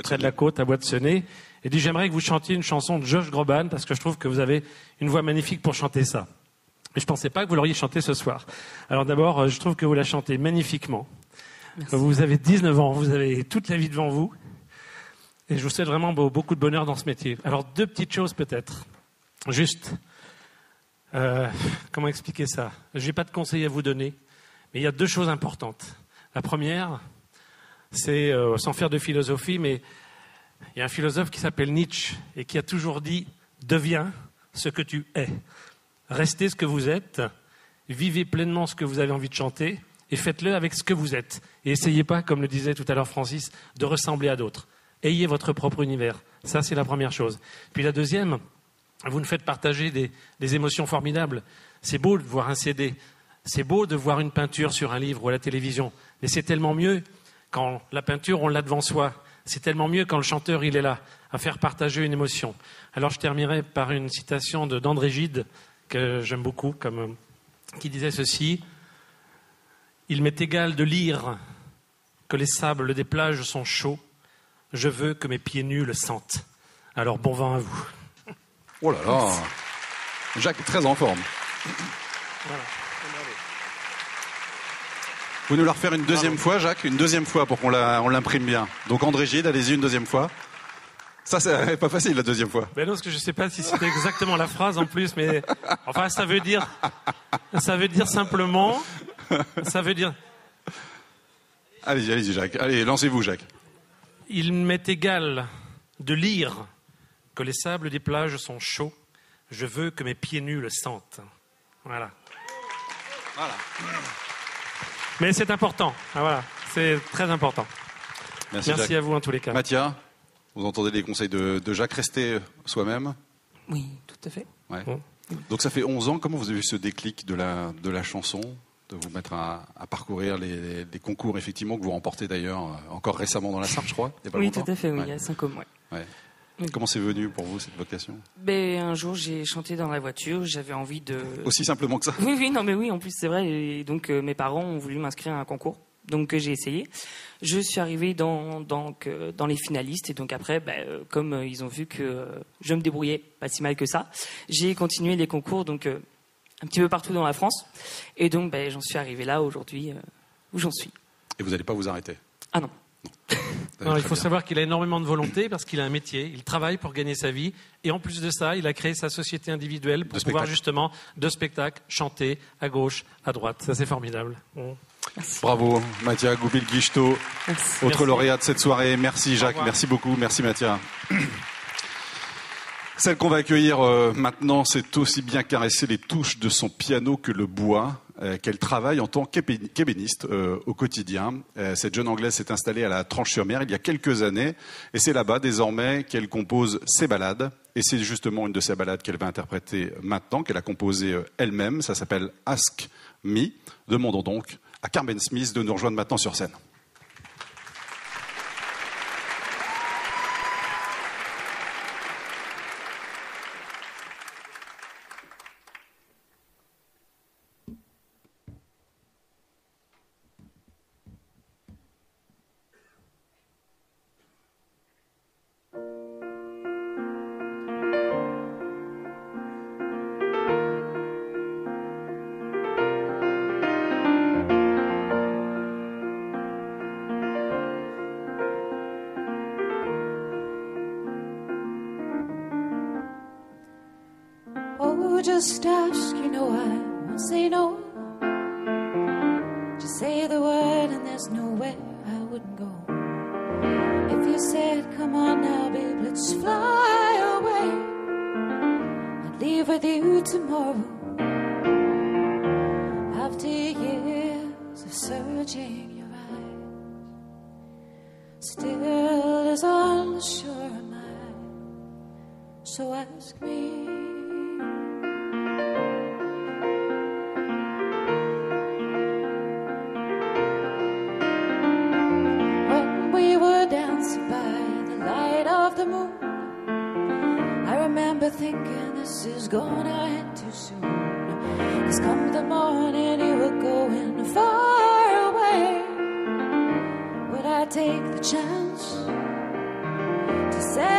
près de la côte, à Boîte-Senez. Et dit, j'aimerais que vous chantiez une chanson de Josh Groban, parce que je trouve que vous avez une voix magnifique pour chanter ça. Et je ne pensais pas que vous l'auriez chanté ce soir. Alors d'abord, je trouve que vous la chantez magnifiquement. Merci. Vous avez 19 ans, vous avez toute la vie devant vous. Et je vous souhaite vraiment beaucoup de bonheur dans ce métier. Alors, 2 petites choses peut-être. Juste, comment expliquer ça? Je n'ai pas de conseils à vous donner, mais il y a 2 choses importantes. La première, c'est, sans faire de philosophie, mais il y a un philosophe qui s'appelle Nietzsche et qui a toujours dit « Deviens ce que tu es. Restez ce que vous êtes, vivez pleinement ce que vous avez envie de chanter et faites-le avec ce que vous êtes. Et essayez pas, comme le disait tout à l'heure Francis, de ressembler à d'autres. Ayez votre propre univers. Ça, c'est la première chose. Puis la deuxième, vous nous faites partager des émotions formidables. C'est beau de voir un CD, c'est beau de voir une peinture sur un livre ou à la télévision, mais c'est tellement mieux quand la peinture, on l'a devant soi. C'est tellement mieux quand le chanteur, il est là, à faire partager une émotion. Alors je terminerai par une citation d'André Gide, que j'aime beaucoup, qui disait ceci: « Il m'est égal de lire que les sables des plages sont chauds, je veux que mes pieds nus le sentent. » Alors bon vent à vous.
Oh là là, Jacques est très en forme.
Voilà.
Vous nous la refaire une deuxième fois, Jacques, une deuxième fois pour qu'on l'imprime bien. Donc André Gide, allez-y une deuxième fois. Ça, c'est pas facile la deuxième fois.
Ben non, parce que je sais pas si c'était exactement la phrase en plus, mais enfin ça veut dire simplement, ça veut dire.
Allez-y, Jacques. Allez, lancez-vous, Jacques.
Il m'est égal de lire que les sables des plages sont chauds. Je veux que mes pieds nus le sentent. Voilà.
Voilà.
Mais c'est important. Ah, voilà, c'est très important.
Merci
à vous en tous les cas.
Mattia, vous entendez les conseils de Jacques, restez soi-même.
Oui, tout à fait.
Ouais. Bon. Donc ça fait 11 ans. Comment vous avez eu ce déclic de la chanson, de vous mettre à parcourir les concours effectivement que vous remportez d'ailleurs encore récemment dans la Sarthe, je crois. Il y a pas
oui,
longtemps.
Tout à fait. Oui, il y a 5 ans.
Ouais. Comment c'est venu pour vous cette vocation?
Un jour, j'ai chanté dans la voiture. J'avais envie de.
Aussi simplement que ça?
Oui, non, mais oui. En plus, c'est vrai. Et donc, mes parents ont voulu m'inscrire à un concours. Donc, j'ai essayé. Je suis arrivé dans les finalistes. Et donc après, comme ils ont vu que je me débrouillais pas si mal que ça, j'ai continué les concours. Donc, un petit peu partout dans la France. Et donc, j'en suis arrivé là aujourd'hui où j'en suis.
Et vous n'allez pas vous arrêter?
Ah non.
Non, il faut savoir qu'il a énormément de volonté parce qu'il a un métier, il travaille pour gagner sa vie et en plus de ça, il a créé sa société individuelle pour pouvoir justement de spectacles chanter à gauche, à droite. Ça c'est formidable.
Bravo Mattia Goupil-Guichetot, autre lauréat de cette soirée. Merci Jacques, merci beaucoup, merci Mattia. Celle qu'on va accueillir maintenant, c'est aussi bien caresser les touches de son piano que le bois, qu'elle travaille en tant qu'ébéniste au quotidien. Cette jeune Anglaise s'est installée à la Tranche-sur-Mer il y a quelques années, et c'est là-bas désormais qu'elle compose ses ballades. Et c'est justement une de ces ballades qu'elle va interpréter maintenant, qu'elle a composée elle-même. Ça s'appelle Ask Me. Demandons donc à Carmen Smith de nous rejoindre maintenant sur scène.
just ask, you know I won't say no. Just say the word and there's nowhere I wouldn't go. If you said, come on now, babe, let's fly away, I'd leave with you tomorrow. After years of searching your eyes, still as unsure am I. So ask me. When we were dancing by the light of the moon, I remember thinking this is gonna end too soon. 'Cause come the morning you were going far away. Would I take the chance to say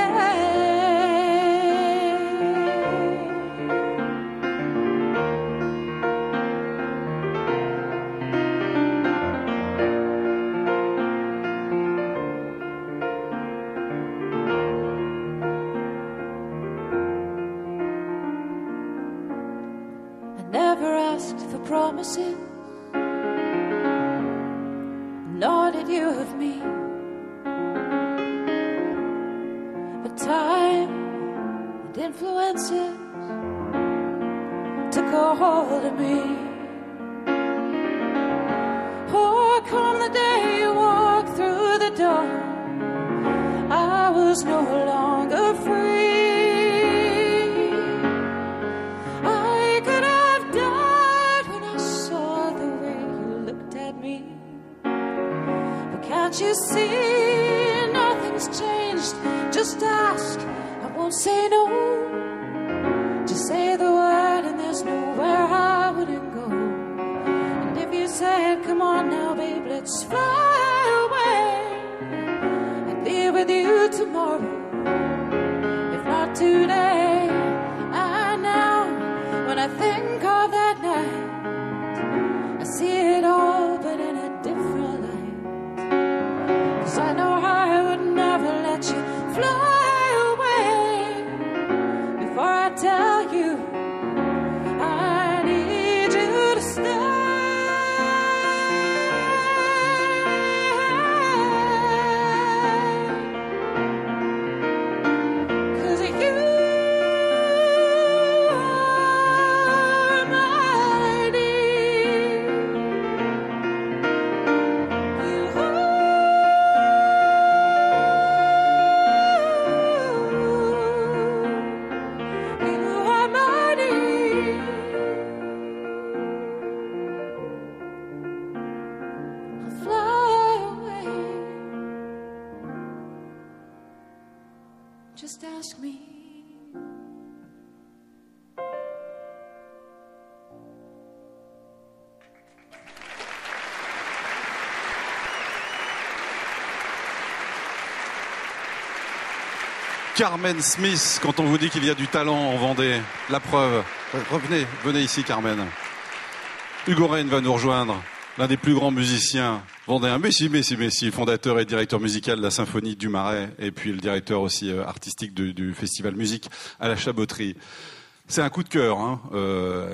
promises, nor did you of me. But time and influences took a hold of me. Oh, come the day you walked through the door, I was no longer free. Can't you see nothing's changed? Just ask, I won't say no. Just say the word and there's nowhere I wouldn't go. And if you said, come on now, babe, let's fly away, I'd be with you tomorrow, if not today. And now, when I think of that night, I see it all, but in a different light. 'Cause I know I would never let you fly away before I tell you I need you to stay. 'Cause you are my dear. You are my dear. I'll fly away. Just ask me.
Carmen Smith, quand on vous dit qu'il y a du talent en Vendée, la preuve. Venez ici, Carmen. Hugo Reine va nous rejoindre, l'un des plus grands musiciens vendéens. Messi, fondateur et directeur musical de la Symphonie du Marais, et puis le directeur aussi artistique du Festival Musique à la Chaboterie. C'est un coup de cœur, hein,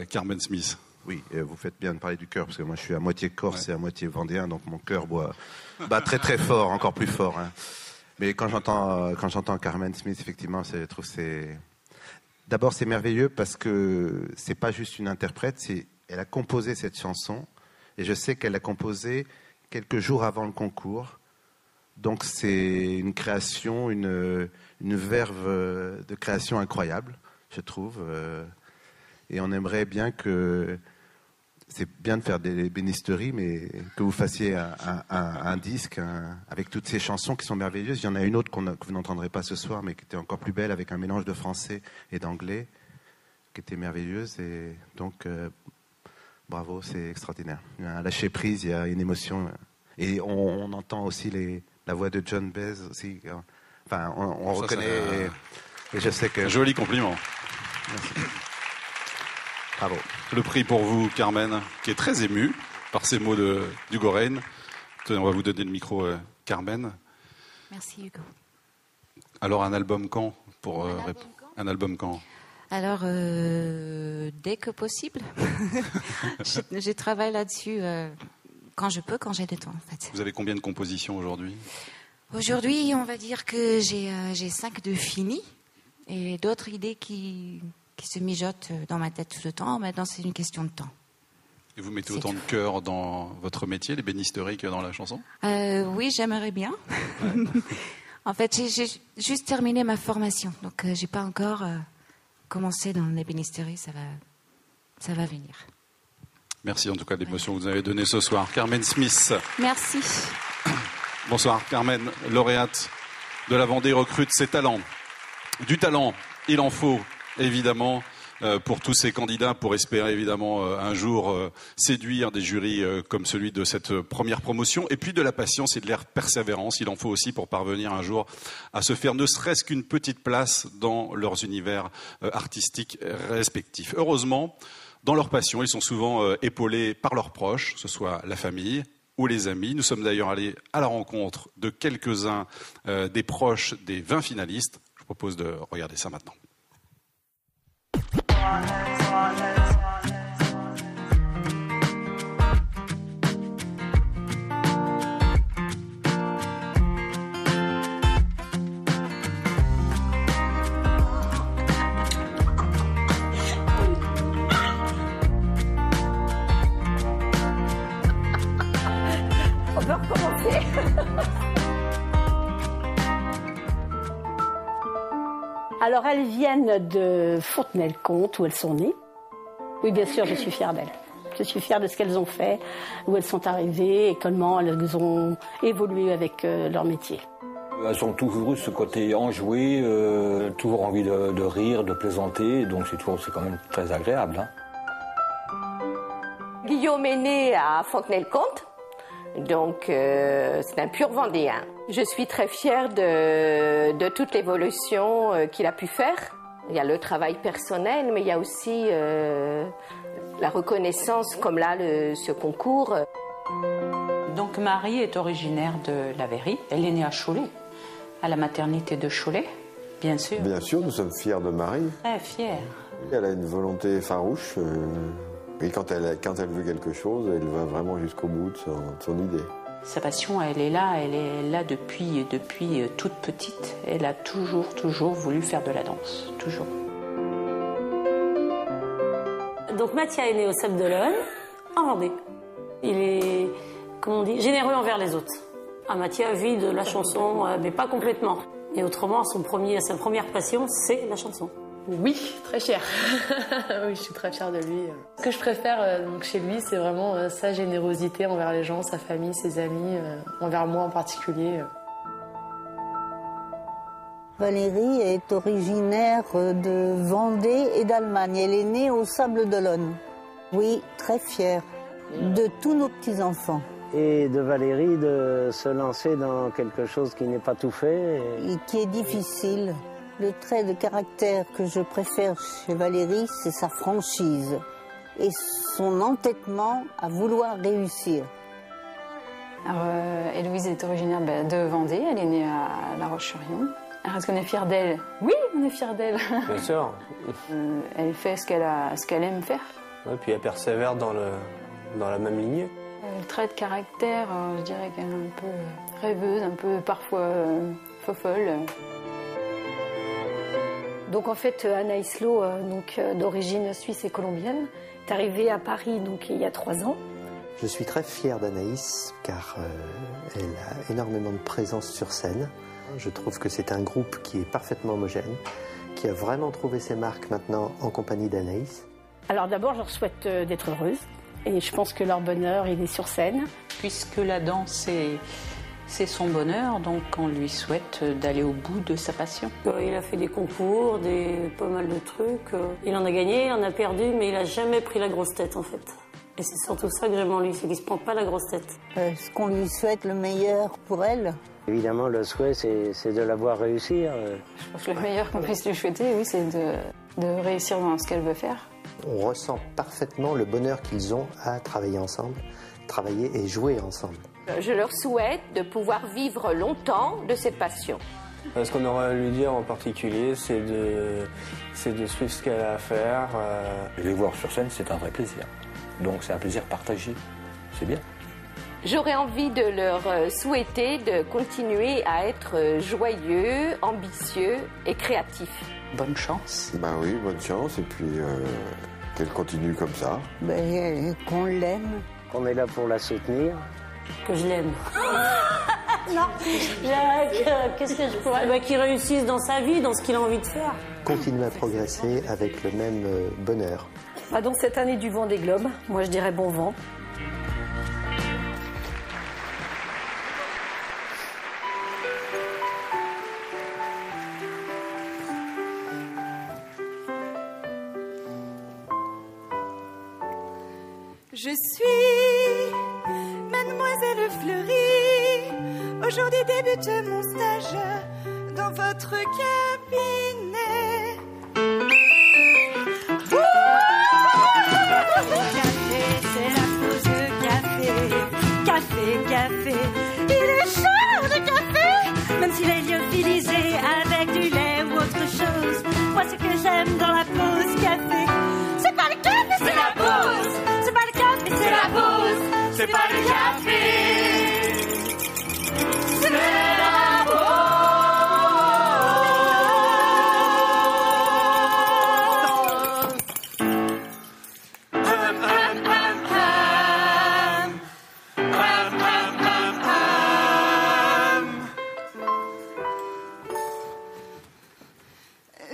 Carmen Smith.
Oui, vous faites bien de parler du cœur, parce que moi je suis à moitié corse et à moitié vendéen, donc mon cœur bat très très fort, encore plus fort. Hein. Mais quand j'entends Carmen Smith, effectivement, je trouve d'abord c'est merveilleux parce que c'est pas juste une interprète, elle a composé cette chanson et je sais qu'elle l'a composée quelques jours avant le concours. Donc c'est une création, une verve de création incroyable, je trouve. Et on aimerait bien que c'est bien de faire des bénisteries, mais que vous fassiez un disque avec toutes ces chansons qui sont merveilleuses. Il y en a une autre que vous n'entendrez pas ce soir, mais qui était encore plus belle, avec un mélange de français et d'anglais, qui était merveilleuse. Et donc, bravo, c'est extraordinaire. Il y a un lâcher prise, il y a une émotion. Et on entend aussi la voix de John Baez aussi. Enfin, on reconnaît. Et je sais que.
Un joli compliment.
Merci. Bravo.
Le prix pour vous, Carmen, qui est très émue par ces mots d'Hugo Reine. On va vous donner le micro, Carmen.
Merci, Hugo.
Alors, un album quand pour un album quand
Alors, dès que possible. je travaille là-dessus quand je peux, quand j'ai du temps, en fait.
Vous avez combien de compositions aujourd'hui?
Aujourd'hui, on va dire que j'ai 5 de finis et d'autres idées qui se mijotent dans ma tête tout le temps. Maintenant, c'est une question de temps.
Et vous mettez autant de cœur dans votre métier, l'ébénisterie, que dans la chanson?
Oui, j'aimerais bien. Ouais. En fait, j'ai juste terminé ma formation, donc j'ai pas encore commencé dans l'ébénisterie. Ça va venir.
Merci en tout cas de l'émotion que vous avez donnée ce soir. Carmen Smith.
Merci.
Bonsoir Carmen, lauréate de la Vendée, recrute ses talents. Du talent, il en faut évidemment pour tous ces candidats, pour espérer évidemment un jour séduire des jurys comme celui de cette première promotion, et puis de la patience et de la persévérance. Il en faut aussi pour parvenir un jour à se faire ne serait-ce qu'une petite place dans leurs univers artistiques respectifs. Heureusement, dans leur passion, ils sont souvent épaulés par leurs proches, que ce soit la famille ou les amis. Nous sommes d'ailleurs allés à la rencontre de quelques-uns des proches des 20 finalistes. Je vous propose de regarder ça maintenant.
On peut recommencer. Alors, elles viennent de Fontenay-le-Comte, où elles sont nées. Oui, bien sûr, je suis fière d'elles. Je suis fière de ce qu'elles ont fait, où elles sont arrivées et comment elles ont évolué avec leur métier.
Elles ont toujours eu ce côté enjoué, toujours envie de rire, de plaisanter, donc c'est quand même très agréable. Hein.
Guillaume est né à Fontenay-le-Comte. Donc, c'est un pur Vendéen. Je suis très fière de toute l'évolution qu'il a pu faire. Il y a le travail personnel, mais il y a aussi la reconnaissance, comme là, ce concours.
Donc, Marie est originaire de la Verrie. Elle est née à Cholet, à la maternité de Cholet, bien sûr.
Bien sûr, nous sommes fiers de Marie.
Très fiers.
Elle a une volonté farouche. Et quand elle veut quelque chose, elle va vraiment jusqu'au bout de son idée.
Sa passion, elle est là depuis toute petite. Elle a toujours voulu faire de la danse, toujours.
Donc Mathia est né au Sable d'Olonne, en Vendée. Il est, comment on dit, généreux envers les autres. Mathia vit de la chanson, mais pas complètement. Et autrement, sa première passion, c'est la chanson.
Oui, très fière. Oui, je suis très fière de lui. Ce que je préfère donc chez lui, c'est vraiment sa générosité envers les gens, sa famille, ses amis, envers moi en particulier.
Valérie est originaire de Vendée et d'Allemagne. Elle est née au Sable d'Olonne. Oui, très fière de tous nos petits-enfants.
Et de Valérie de se lancer dans quelque chose qui n'est pas tout fait.
Et qui est difficile. Le trait de caractère que je préfère chez Valérie, c'est sa franchise et son entêtement à vouloir réussir.
Alors, Héloïse est originaire de Vendée, elle est née à La Roche-sur-Yon. Alors, est-ce qu'on est fiers d'elle? Oui, on est fiers d'elle.
Bien sûr.
Elle fait ce qu'elle aime faire.
Et puis elle persévère dans la même lignée.
Le trait de caractère, je dirais qu'elle est un peu rêveuse, un peu parfois fofolle.
Donc en fait, Anaïs Lo, d'origine suisse et colombienne, est arrivée à Paris il y a 3 ans.
Je suis très fier d'Anaïs car elle a énormément de présence sur scène. Je trouve que c'est un groupe qui est parfaitement homogène, qui a vraiment trouvé ses marques maintenant en compagnie d'Anaïs.
Alors d'abord, je leur souhaite d'être heureuses et je pense que leur bonheur, il est sur scène.
Puisque la danse c'est son bonheur, donc on lui souhaite d'aller au bout de sa passion.
Il a fait des concours, pas mal de trucs. Il en a gagné, il en a perdu, mais il n'a jamais pris la grosse tête en fait. Et c'est surtout ça que j'aime en lui, c'est qu'il ne se prend pas la grosse tête.
Est-ce qu'on lui souhaite le meilleur pour elle?
Évidemment, le souhait, c'est de la voir réussir.
Je pense que le meilleur qu'on puisse lui souhaiter, oui, c'est de réussir dans ce qu'elle veut faire.
On ressent parfaitement le bonheur qu'ils ont à travailler ensemble, travailler et jouer ensemble.
Je leur souhaite de pouvoir vivre longtemps de cette passion.
Ce qu'on aurait à lui dire en particulier, c'est de suivre ce qu'elle a à faire.
Les voir sur scène, c'est un vrai plaisir. Donc c'est un plaisir partagé. C'est bien.
J'aurais envie de leur souhaiter de continuer à être joyeux, ambitieux et créatifs.
Bonne chance.
Ben oui, bonne chance. Et puis qu'elle continue comme ça.
Ben, qu'on l'aime.
Qu'on est là pour la soutenir.
Que je l'aime. Non. Qu'est-ce que je pourrais... qu'il réussisse dans sa vie, dans ce qu'il a envie de faire.
Continuer à progresser avec le même bonheur.
Donc cette année du Vendée Globe, moi je dirais bon vent.
Je suis Mademoiselle Fleury. Aujourd'hui débute mon stage dans votre cabinet. Café, c'est la pause café. Café, café. Il est chaud le café, même s'il est lyophilisé avec du lait ou autre chose. Moi, ce que j'aime dans la pause café, c'est pas le café, c'est la pause. C'est pas le café, c'est la pause. C'est pas le café, c'est la pause.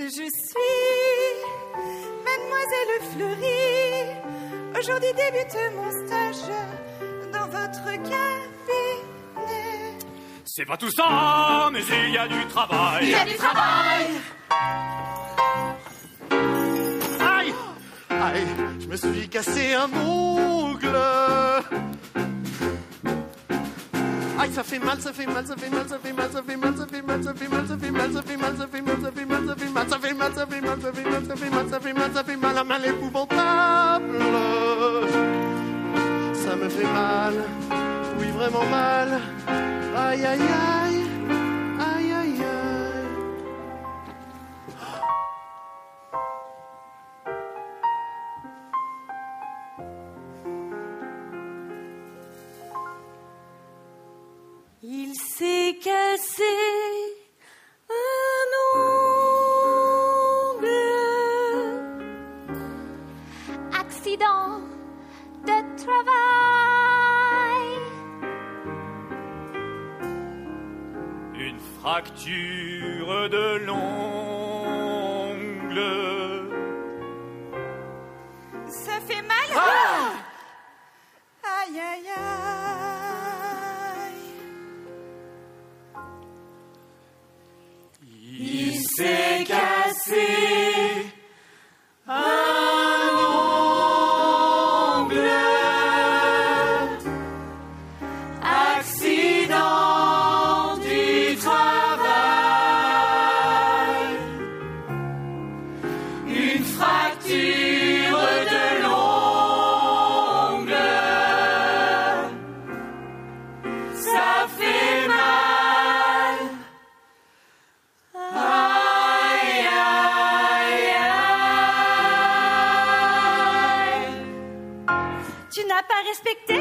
Je suis Mademoiselle Fleury. Aujourd'hui débute mon stage dans votre cabinet.
C'est pas tout ça, mais il y a du travail.
Il y a du travail.
Aïe, aïe, je me suis cassé un ongle. Aïe, ça fait mal, ça fait mal, ça fait mal, ça fait mal, ça fait mal, ça fait mal, ça fait mal, ça fait mal, ça fait mal, ça fait mal, ça fait mal, ça fait mal, ça fait mal, ça fait mal, ça fait mal, ça fait mal, ça fait mal, ça fait mal, la mal épouvantable. Ça me fait mal, oui vraiment mal. Aïe aïe aïe, aïe aïe aïe.
Il s'est cassé un ongle.
Accident de travail.
Une fracture de l'ongle.
Ça fait mal. Aïe aïe aïe.
Il s'est cassé
un ongle. Accident du travail. Une fracture de l'ongle. Ça fait mal. Aïe, aïe, aïe. Tu n'as pas respecté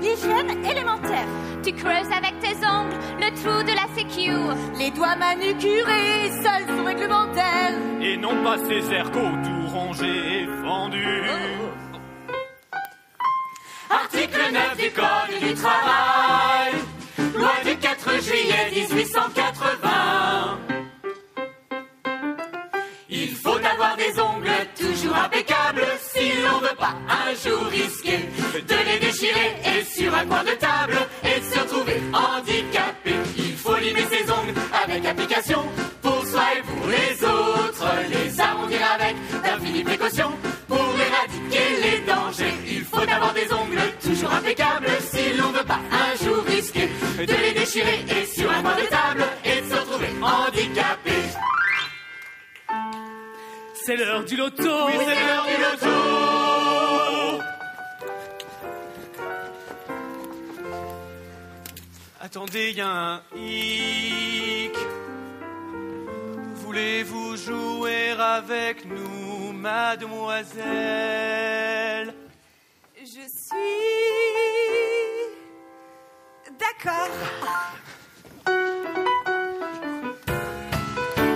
l'hygiène élémentaire.
Tu creuses avec tes ongles le trou de la sécu.
Les doigts manucurés, seuls sont réglementaires.
et non pas ces ergots tout rongés et fendus.
Article 9 du Code du travail, loi du 4 juillet 1880. Il faut avoir des ongles toujours impeccables si l'on veut pas un jour risquer de les déchirer et sur un coin de table et se retrouver handicapé. Il faut limer ses ongles avec application pour soi et pour les autres. Les arrondir avec d'infinies précautions pour éradiquer les dangers. Il faut avoir des ongles toujours impeccables si l'on veut pas un jour risquer de les déchirer et sur un coin de table et de se retrouver handicapé.
C'est l'heure du loto.
Oui, c'est l'heure du loto.
Attendez, il y a un hic. Voulez-vous jouer avec nous, mademoiselle?
Je suis d'accord.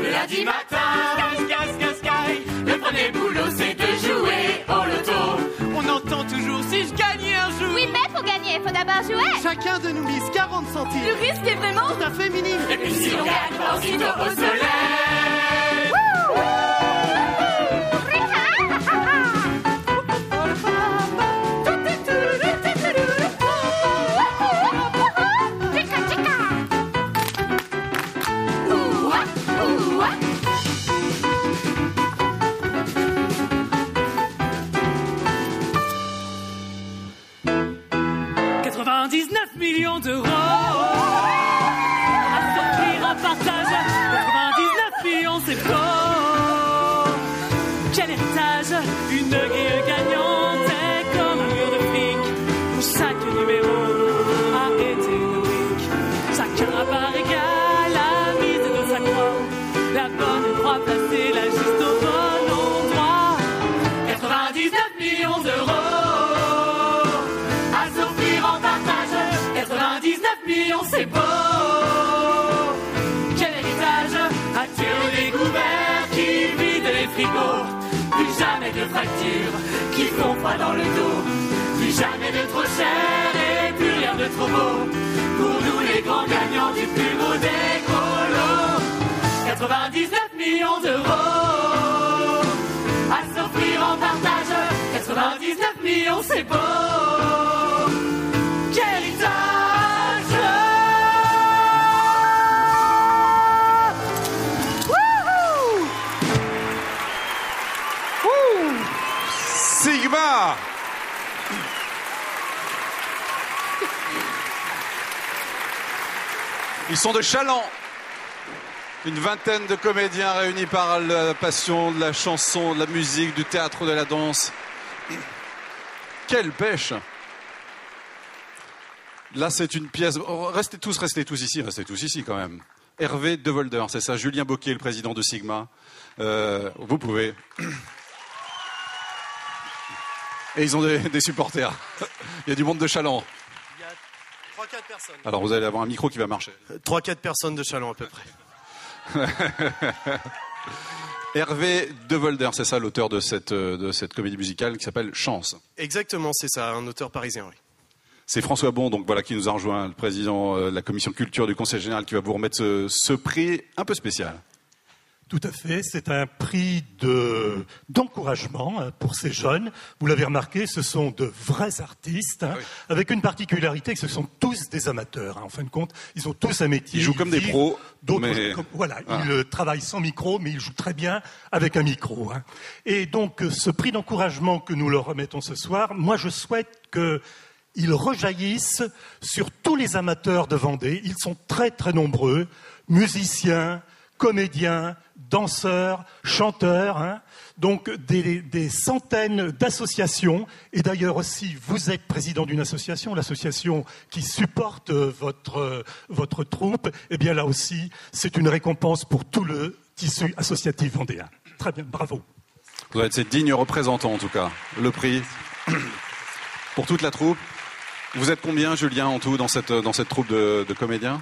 Le lundi matin, le premier boulot c'est de jouer au loto. On entend toujours si je gagnais un jour.
Oui, mais faut gagner, faut d'abord jouer.
Chacun de nous mise 40 centimes.
Le risque est vraiment
tout à fait minime.
Et puis si on gagne, aussitôt au soleil. Millions d'euros à s'offrir en partage. 99 millions, c'est beau. Quel héritage, une grille gagnante est comme un mur de fric. Pour chaque numéro, arrêtez nos briques. Chacun à part égale, la mise de sa croix. La bonne croix placée là juste au bon endroit. 99 millions d'euros. 99 millions, c'est beau. Quel héritage à Théo découvert qui vide les frigos. Plus jamais de fractures qui font froid dans le dos. Plus jamais de trop cher et plus rien de trop beau. Pour nous les grands gagnants du plus beau des colos. 99 millions d'euros à s'offrir en partage. 99 millions, c'est beau. Quel héritage.
Sigma. Ils sont de Chaland. Une vingtaine de comédiens réunis par la passion de la chanson, de la musique, du théâtre, de la danse. Quelle pêche! Là, c'est une pièce... Oh, restez tous ici quand même. Hervé Devolder, c'est ça. Julien Bocquier, le président de Sigma. Vous pouvez... Et ils ont des supporters. Il y a du monde de Chaland.
Il y a 3-4 personnes.
Alors vous allez avoir un micro qui va marcher.
3-4 personnes de Chaland à peu près.
Hervé Devolder, c'est ça l'auteur de cette comédie musicale qui s'appelle Chance.
Exactement, c'est ça, un auteur parisien, oui.
C'est François Bon, donc voilà, qui nous a rejoint, le président de la commission culture du Conseil général, qui va vous remettre ce prix un peu spécial.
Tout à fait, c'est un prix d'encouragement pour ces jeunes. Vous l'avez remarqué, ce sont de vrais artistes,
oui.
Avec une particularité que ce sont tous des amateurs. En fin de compte, ils ont tous un métier.
Ils jouent comme des pros.
D'autres, ils travaillent sans micro, mais ils jouent très bien avec un micro. Et donc, ce prix d'encouragement que nous leur remettons ce soir, moi je souhaite qu'ils rejaillissent sur tous les amateurs de Vendée. Ils sont très très nombreux, musiciens, comédiens, danseurs, chanteurs, donc des centaines d'associations. Et d'ailleurs aussi, vous êtes président d'une association, l'association qui supporte votre troupe. Eh bien là aussi, c'est une récompense pour tout le tissu associatif vendéen. Très bien, bravo.
Vous êtes ces dignes représentants en tout cas. Le prix pour toute la troupe. Vous êtes combien, Julien, en tout dans cette troupe de comédiens ?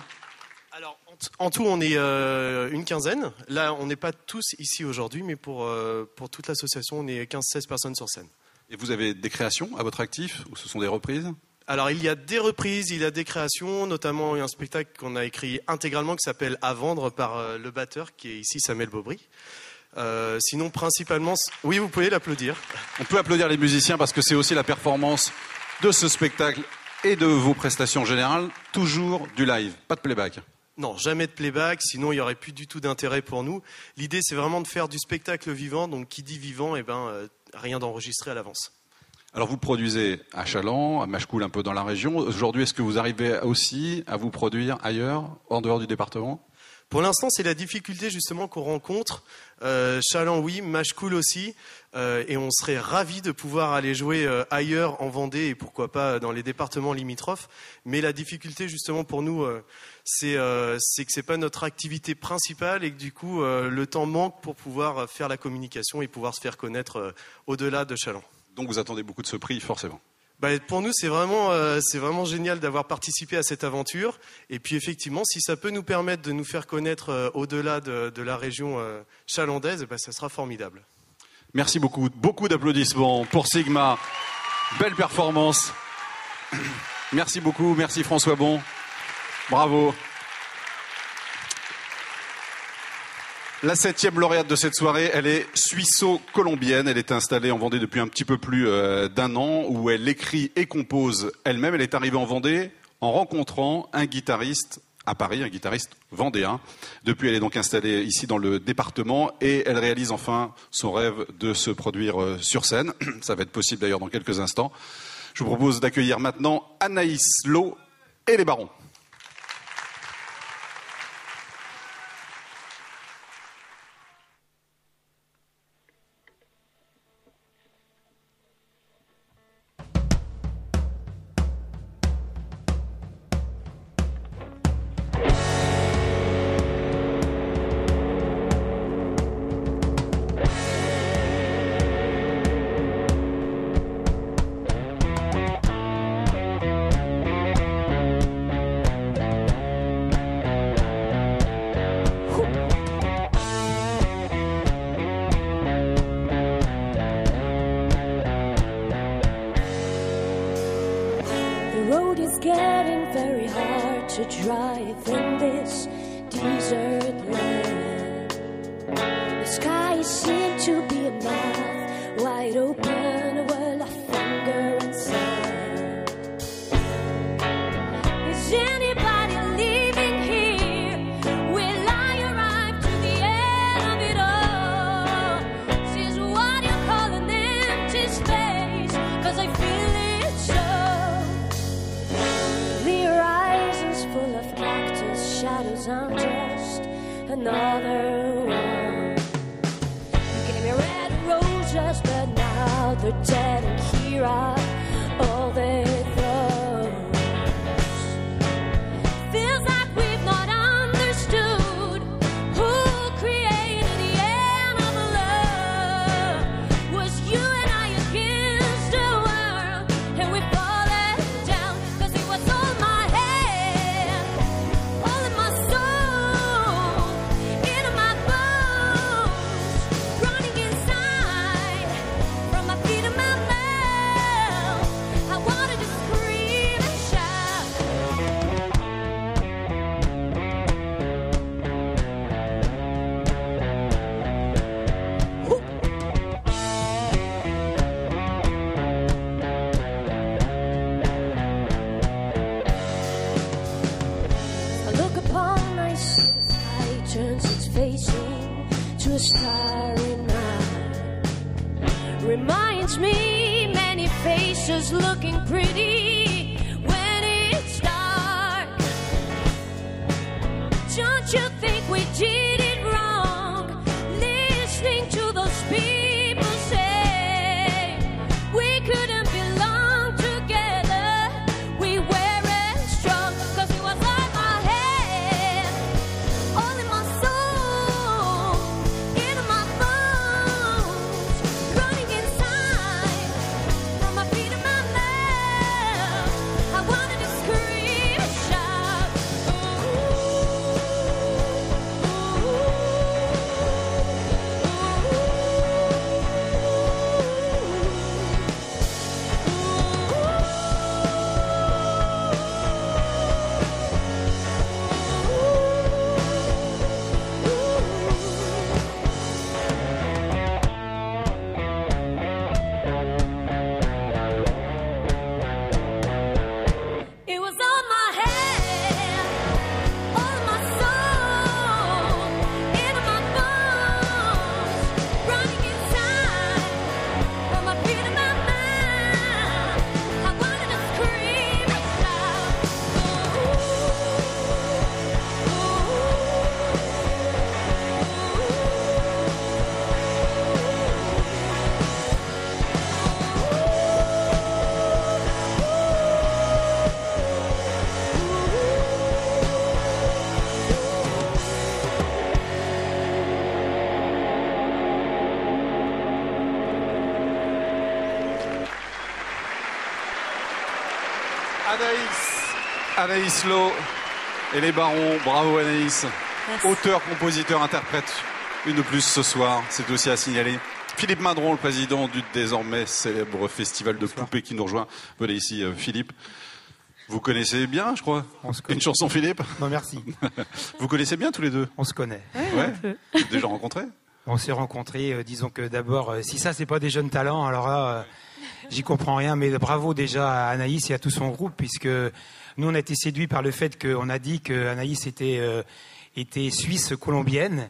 En tout, on est une quinzaine. Là, on n'est pas tous ici aujourd'hui, mais pour toute l'association, on est 15-16 personnes sur scène.
Et vous avez des créations à votre actif, ou ce sont des reprises ?
Alors, il y a des reprises, il y a des créations, notamment un spectacle qu'on a écrit intégralement qui s'appelle « À vendre » par le batteur, qui est ici Samuel Bobry. Sinon, principalement... Oui, vous pouvez l'applaudir.
On peut applaudir les musiciens parce que c'est aussi la performance de ce spectacle et de vos prestations générales. Toujours du live, pas de playback.
Non, jamais de playback, sinon il n'y aurait plus du tout d'intérêt pour nous. L'idée, c'est vraiment de faire du spectacle vivant, donc qui dit vivant, rien d'enregistré à l'avance.
Alors vous produisez à Chaland, à Machecoul, un peu dans la région. Aujourd'hui, est-ce que vous arrivez aussi à vous produire ailleurs, en dehors du département ?
Pour l'instant, c'est la difficulté justement qu'on rencontre. Chaland, oui, Machecoul aussi. Et on serait ravis de pouvoir aller jouer ailleurs en Vendée et pourquoi pas dans les départements limitrophes. Mais la difficulté justement pour nous, c'est que c'est pas notre activité principale et que du coup, le temps manque pour pouvoir faire la communication et pouvoir se faire connaître au-delà de Chaland.
Donc vous attendez beaucoup de ce prix, forcément.
Pour nous, c'est vraiment génial d'avoir participé à cette aventure. Et puis effectivement, si ça peut nous permettre de nous faire connaître au-delà de la région chalandaise, ça sera formidable.
Merci beaucoup. Beaucoup d'applaudissements pour Sigma. Belle performance. Merci beaucoup. Merci François Bon. Bravo. La 7e lauréate de cette soirée, elle est suisse-colombienne. Elle est installée en Vendée depuis un petit peu plus d'1 an, où elle écrit et compose elle-même. Elle est arrivée en Vendée en rencontrant un guitariste à Paris, un guitariste vendéen. Depuis, elle est donc installée ici dans le département et elle réalise enfin son rêve de se produire sur scène. Ça va être possible d'ailleurs dans quelques instants. Je vous propose d'accueillir maintenant Anaïs Lowe et les Barons.
Ooh.
Anaïs Lo et les Barons. Bravo Anaïs.
Merci.
Auteur, compositeur, interprète. Une de plus ce soir, c'est aussi à signaler. Philippe Madron, le président du désormais célèbre festival de poupées qui nous rejoint. Venez ici, Philippe. Vous connaissez bien, je crois, une chanson, Philippe?
Non, merci.
Vous connaissez bien tous les deux?
On se connaît.
Ouais. Déjà rencontrés?
On s'est rencontrés, disons que d'abord, si ça, c'est pas des jeunes talents, alors là, j'y comprends rien, mais bravo déjà à Anaïs et à tout son groupe, puisque nous, on a été séduits par le fait qu'on a dit qu'Anaïs était suisse colombienne.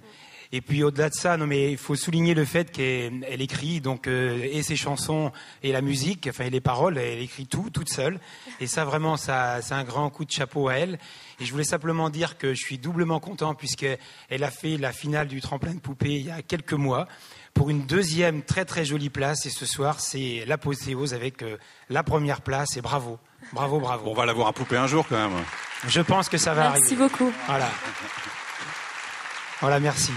Et puis au-delà de ça, non mais il faut souligner le fait qu'elle écrit donc et ses chansons et la musique, enfin et les paroles, elle écrit tout toute seule. Et ça vraiment, ça c'est un grand coup de chapeau à elle. Et je voulais simplement dire que je suis doublement content puisqu'elle a fait la finale du tremplin de poupée il y a quelques mois pour une deuxième très très jolie place. Et ce soir, c'est l'apothéose avec la première place. Et bravo, bravo, bravo.
Bon, on va l'avoir à poupée un jour quand même.
Je pense que ça va arriver.
Merci beaucoup.
Voilà, merci.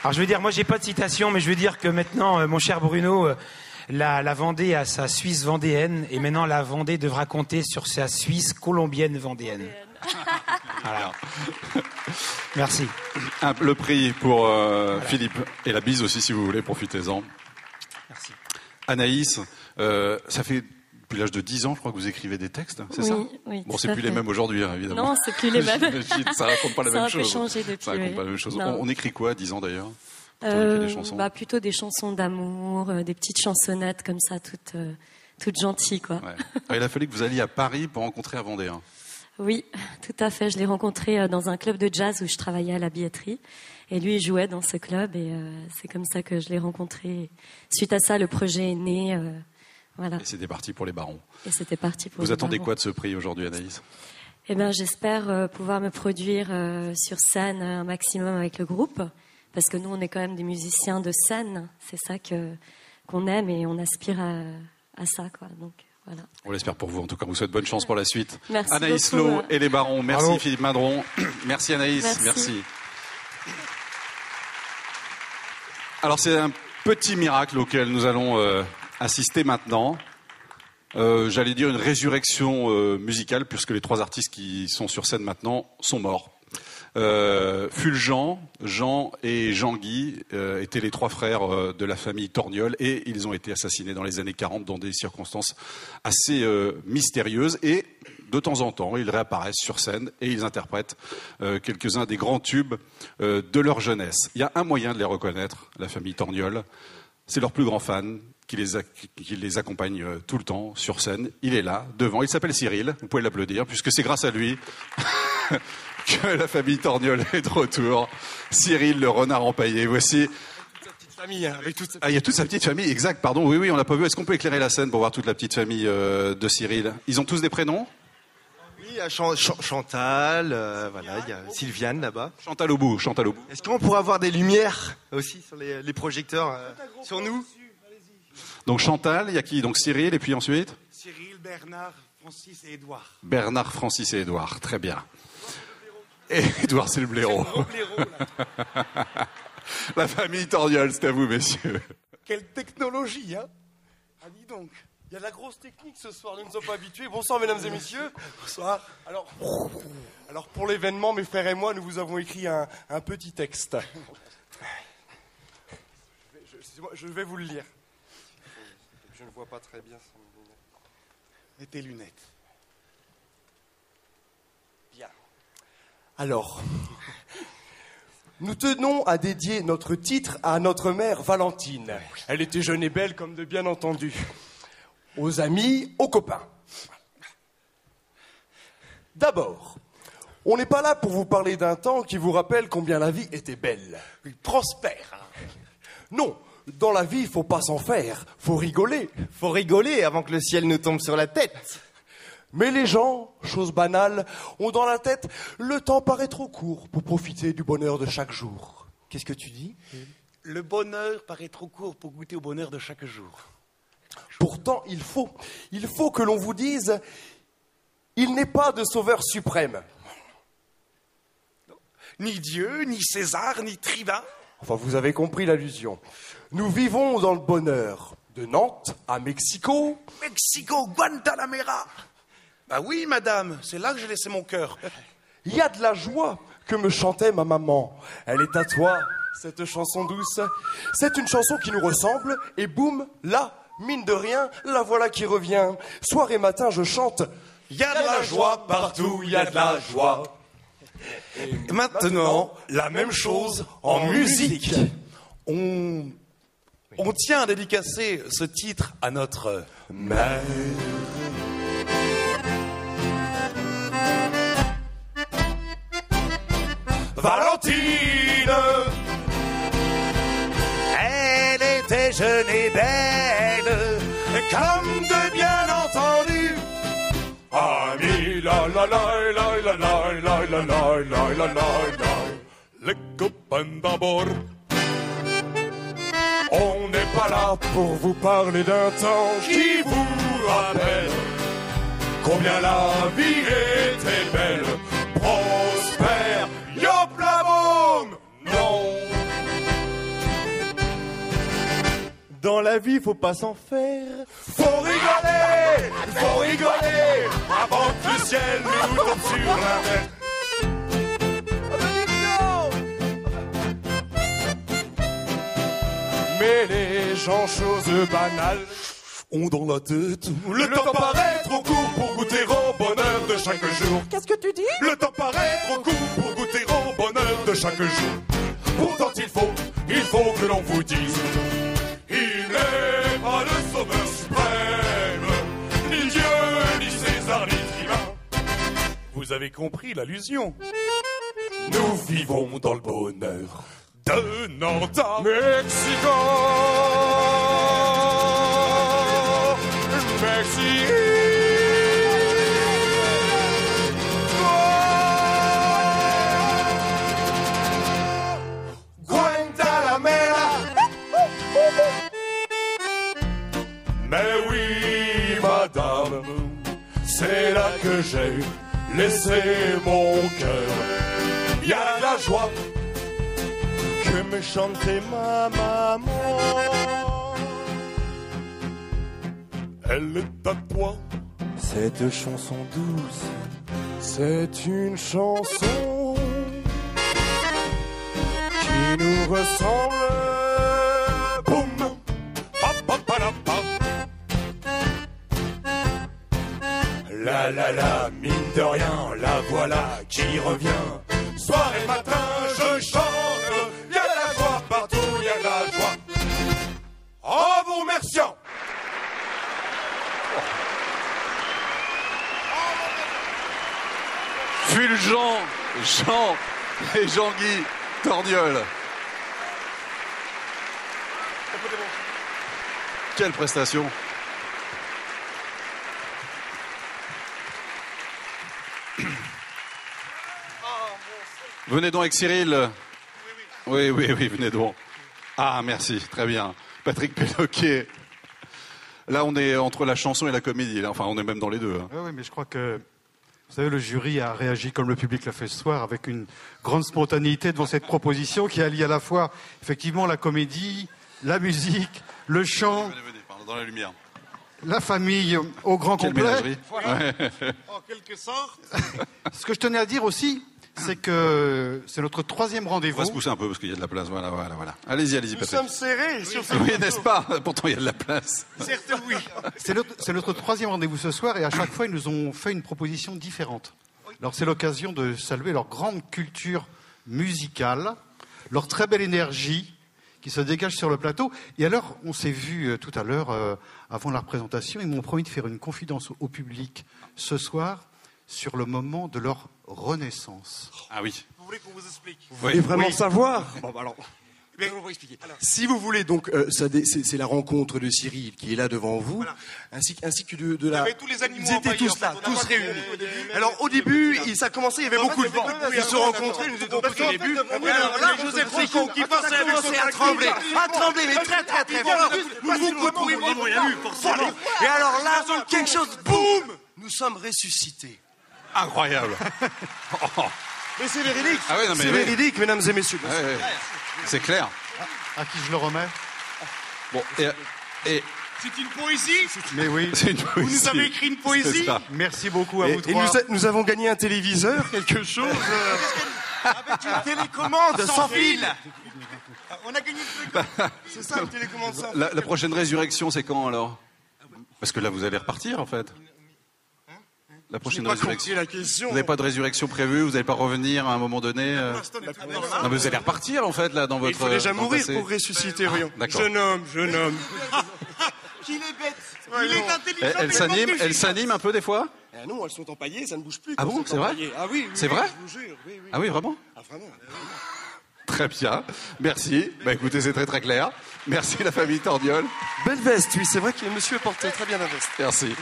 Alors je veux dire, moi j'ai pas de citation, mais je veux dire que maintenant, mon cher Bruno, la Vendée a sa Suisse vendéenne, et maintenant la Vendée devra compter sur sa Suisse colombienne vendéenne. Voilà. Merci.
Le prix pour Philippe et la bise aussi si vous voulez, profitez-en.
Merci.
Anaïs, ça fait depuis l'âge de 10 ans, je crois que vous écrivez des textes, c'est ça?
Oui.
Bon, c'est plus les mêmes aujourd'hui, hein, évidemment.
Non, c'est plus les mêmes.
Ça raconte pas la même chose.
Ça a changé depuis.
Ça raconte pas la même chose. On écrit quoi à 10 ans d'ailleurs? Des chansons?
Plutôt des chansons d'amour, des petites chansonnettes comme ça, toutes gentilles, quoi.
Ouais. Il a fallu que vous alliez à Paris pour rencontrer un Vendéen.
Oui, tout à fait. Je l'ai rencontré dans un club de jazz où je travaillais à la billetterie. Et lui, il jouait dans ce club et c'est comme ça que je l'ai rencontré. Suite à ça, le projet est né. Voilà.
Et c'était parti pour les Barons.
Et c'était parti pour
Vous
les
attendez
Barons.
quoi de ce prix aujourd'hui, Anaïs?
Eh bien, j'espère pouvoir me produire sur scène un maximum avec le groupe. Parce que nous, on est quand même des musiciens de scène. C'est ça qu'on aime et on aspire à ça, quoi. Donc, voilà.
On l'espère pour vous. En tout cas, on vous souhaite bonne chance pour la suite.
Merci
Anaïs
beaucoup.
Lo et les Barons. Merci
Bravo.
Philippe Madron. Merci Anaïs.
Merci.
Alors, c'est un petit miracle auquel nous allons assister maintenant. J'allais dire une résurrection musicale, puisque les trois artistes qui sont sur scène maintenant sont morts. Fulgent, Jean et Jean-Guy étaient les trois frères de la famille Torgnol et ils ont été assassinés dans les années 40 dans des circonstances assez mystérieuses et de temps en temps ils réapparaissent sur scène et ils interprètent quelques-uns des grands tubes de leur jeunesse. Il y a un moyen de les reconnaître, la famille Torgnol, c'est leur plus grand fan qui les accompagne tout le temps sur scène. Il est là, devant, il s'appelle Cyril, vous pouvez l'applaudir puisque c'est grâce à lui que la famille Torgnol est de retour. Cyril, le renard empaillé. Voici.
Famille, hein, avec toute...
Ah, il y a toute sa petite famille, exact, pardon. Oui, on l'a pas vu. Est-ce qu'on peut éclairer la scène pour voir toute la petite famille de Cyril? Ils ont tous des prénoms?
Oui, il y a Chantal, voilà, il y a Sylviane là-bas.
Chantal au bout.
Est-ce qu'on pourrait avoir des lumières aussi sur les projecteurs sur nous?
Donc Chantal, il y a qui? Donc Cyril, et puis ensuite?
Cyril, Bernard, Francis et Édouard.
Bernard, Francis et Édouard, très bien. Et Édouard, c'est le blaireau. La famille Torgnol, c'est à vous, messieurs.
Quelle technologie, hein? Ah, dis donc, il y a de la grosse technique ce soir, nous ne sommes pas habitués. Bonsoir, mesdames et messieurs. Bonsoir. Alors pour l'événement, mes frères et moi, nous vous avons écrit un petit texte. Je vais vous le lire. Je ne vois pas très bien sans mes lunettes. Et tes lunettes. Bien. Alors, nous tenons à dédier notre titre à notre mère Valentine. Elle était jeune et belle, comme de bien entendu. Aux amis, aux copains. D'abord, on n'est pas là pour vous parler d'un temps qui vous rappelle combien la vie était belle, prospère. Non, dans la vie, il faut pas s'en faire, faut rigoler. Faut rigoler avant que le ciel nous tombe sur la tête. Mais les gens, chose banale, ont dans la tête « le temps paraît trop court pour profiter du bonheur de chaque jour ». Qu'est-ce que tu dis? Le bonheur paraît trop court pour goûter au bonheur de chaque jour. Pourtant, il faut que l'on vous dise « il n'est pas de sauveur suprême ». Ni Dieu, ni César, ni Tribun. Enfin, vous avez compris l'allusion. Nous vivons dans le bonheur. De Nantes à Mexico. Mexico, Guantanamera.
Bah oui, madame, c'est là que j'ai laissé mon cœur.
Il y a de la joie que me chantait ma maman. Elle est à toi, cette chanson douce. C'est une chanson qui nous ressemble, et boum, là, mine de rien, la voilà qui revient. Soir et matin, je chante.
Il y a de la joie partout, il y a de la joie. Et maintenant, la même chose en musique. On tient à dédicacer ce titre à notre mère. Valentine, elle était jeune et belle, comme de bien entendu. Ami, la la la la la la la la la la la la. Les copains d'abord. On n'est pas là pour vous parler d'un temps qui vous rappelle combien la vie était belle, prospère, yop la môme, non.
Dans la vie, faut pas s'en faire.
Faut rigoler, avant que le ciel nous tombe sur la tête.
Mais les gens, choses banales,
ont dans la tête. Le temps paraît trop court pour goûter au bonheur de chaque jour.
Qu'est-ce que tu dis?
Le temps paraît trop court pour goûter au bonheur de chaque jour. Pourtant il faut que l'on vous dise, il n'est pas le sauveur suprême, ni Dieu, ni César, ni Tribun. Vous avez compris l'allusion? Nous vivons dans le bonheur de Nantes à Mexico. Mexico. Guantanamera. Mais oui, madame, c'est là que j'ai laissé mon cœur. Il y a de la joie que me chantait ma maman. Elle est à toi.
cette chanson douce, c'est une chanson qui nous ressemble. Boum,
la la la, mine de rien, la voilà qui revient. Soir et matin, je chante. Il y a de la joie partout, il y a de la joie. En vous remerciant.
Fulgent, Jean et Jean-Guy Torniol. Quelle prestation! Venez donc avec Cyril. Oui, venez donc. Ah, merci, très bien. Patrick Péloquet. Là, on est entre la chanson et la comédie. Enfin, on est même dans les deux. Hein.
Oui, mais je crois que, vous savez, le jury a réagi comme le public l'a fait ce soir, avec une grande spontanéité devant cette proposition qui allie à la fois, effectivement, la comédie, la musique, le chant.
Venez, pardon, dans la lumière.
La famille au grand
Quelle
complet.
ménagerie.
Voilà.
Ouais.
En quelque sorte. Ce que je tenais à dire aussi, c'est que c'est notre troisième rendez-vous.
On va se pousser un peu parce qu'il y a de la place. Voilà. Allez-y,
Nous
Patrick.
sommes serrés sur ce
Oui,
plateau.
n'est-ce pas? Pourtant, il y a de la place.
Certes, oui. C'est notre troisième rendez-vous ce soir et à chaque fois, ils nous ont fait une proposition différente. Alors, c'est l'occasion de saluer leur grande culture musicale, leur très belle énergie qui se dégage sur le plateau. Et alors, on s'est vu tout à l'heure, avant la représentation, ils m'ont promis de faire une confidence au public ce soir sur le moment de leur renaissance.
Ah oui.
Vous voulez qu'on vous explique?
Vous voulez vraiment savoir?
Bon, bah alors.
Je vais vous expliquer. Si vous voulez, donc, c'est la rencontre de Cyril qui est là devant vous, ainsi que de la.
avait tous les animaux
Ils étaient tous là, tous réunis. Alors au début, ça a commencé, il y avait beaucoup de vent. Ils se rencontraient, nous étions tous au début. Et alors là, Joseph Fricot qui passait avec son à trembler, mais très très très fort. Nous vous courons, forcément. Et alors là, quelque chose, boum, nous sommes ressuscités.
Incroyable.
Mais c'est véridique.
Ah ouais, non, mais
c'est
oui.
véridique, mesdames et messieurs.
Ouais. C'est clair.
À qui je le remets?
Bon,
C'est une poésie?
Mais oui.
C'est une
Vous
poésie.
nous avez écrit une
C'est
poésie?
ça.
Merci beaucoup à
Et
vous trois.
nous avons gagné un téléviseur, quelque chose. Avec une télécommande sans fil. On a gagné le truc. C'est ça, une télécommande sans fil.
La prochaine résurrection, c'est quand alors? Parce que là, vous allez repartir en fait. La prochaine
pas
résurrection.
compris la question.
Vous n'avez pas de résurrection prévue? Vous n'allez pas revenir à un moment donné Non, mais vous allez repartir en fait là dans votre.
Il faut déjà
dans le
mourir
passé.
pour ressusciter, voyons.
D'accord.
Jeune homme.
Qu'il est bête.
Ouais,
Il est
non.
intelligent.
Elle s'anime un peu des fois?
Ah non, elles sont empaillées, ça ne bouge plus.
Ah bon, c'est vrai?
Ah oui,
C'est vrai?
je vous jure. Oui.
Ah oui, vraiment?
Ah vraiment.
Très bien, merci. Bah écoutez, c'est très très clair. Merci la famille Tordiol.
Belle veste, oui, c'est vrai que monsieur portait très bien la veste.
Merci.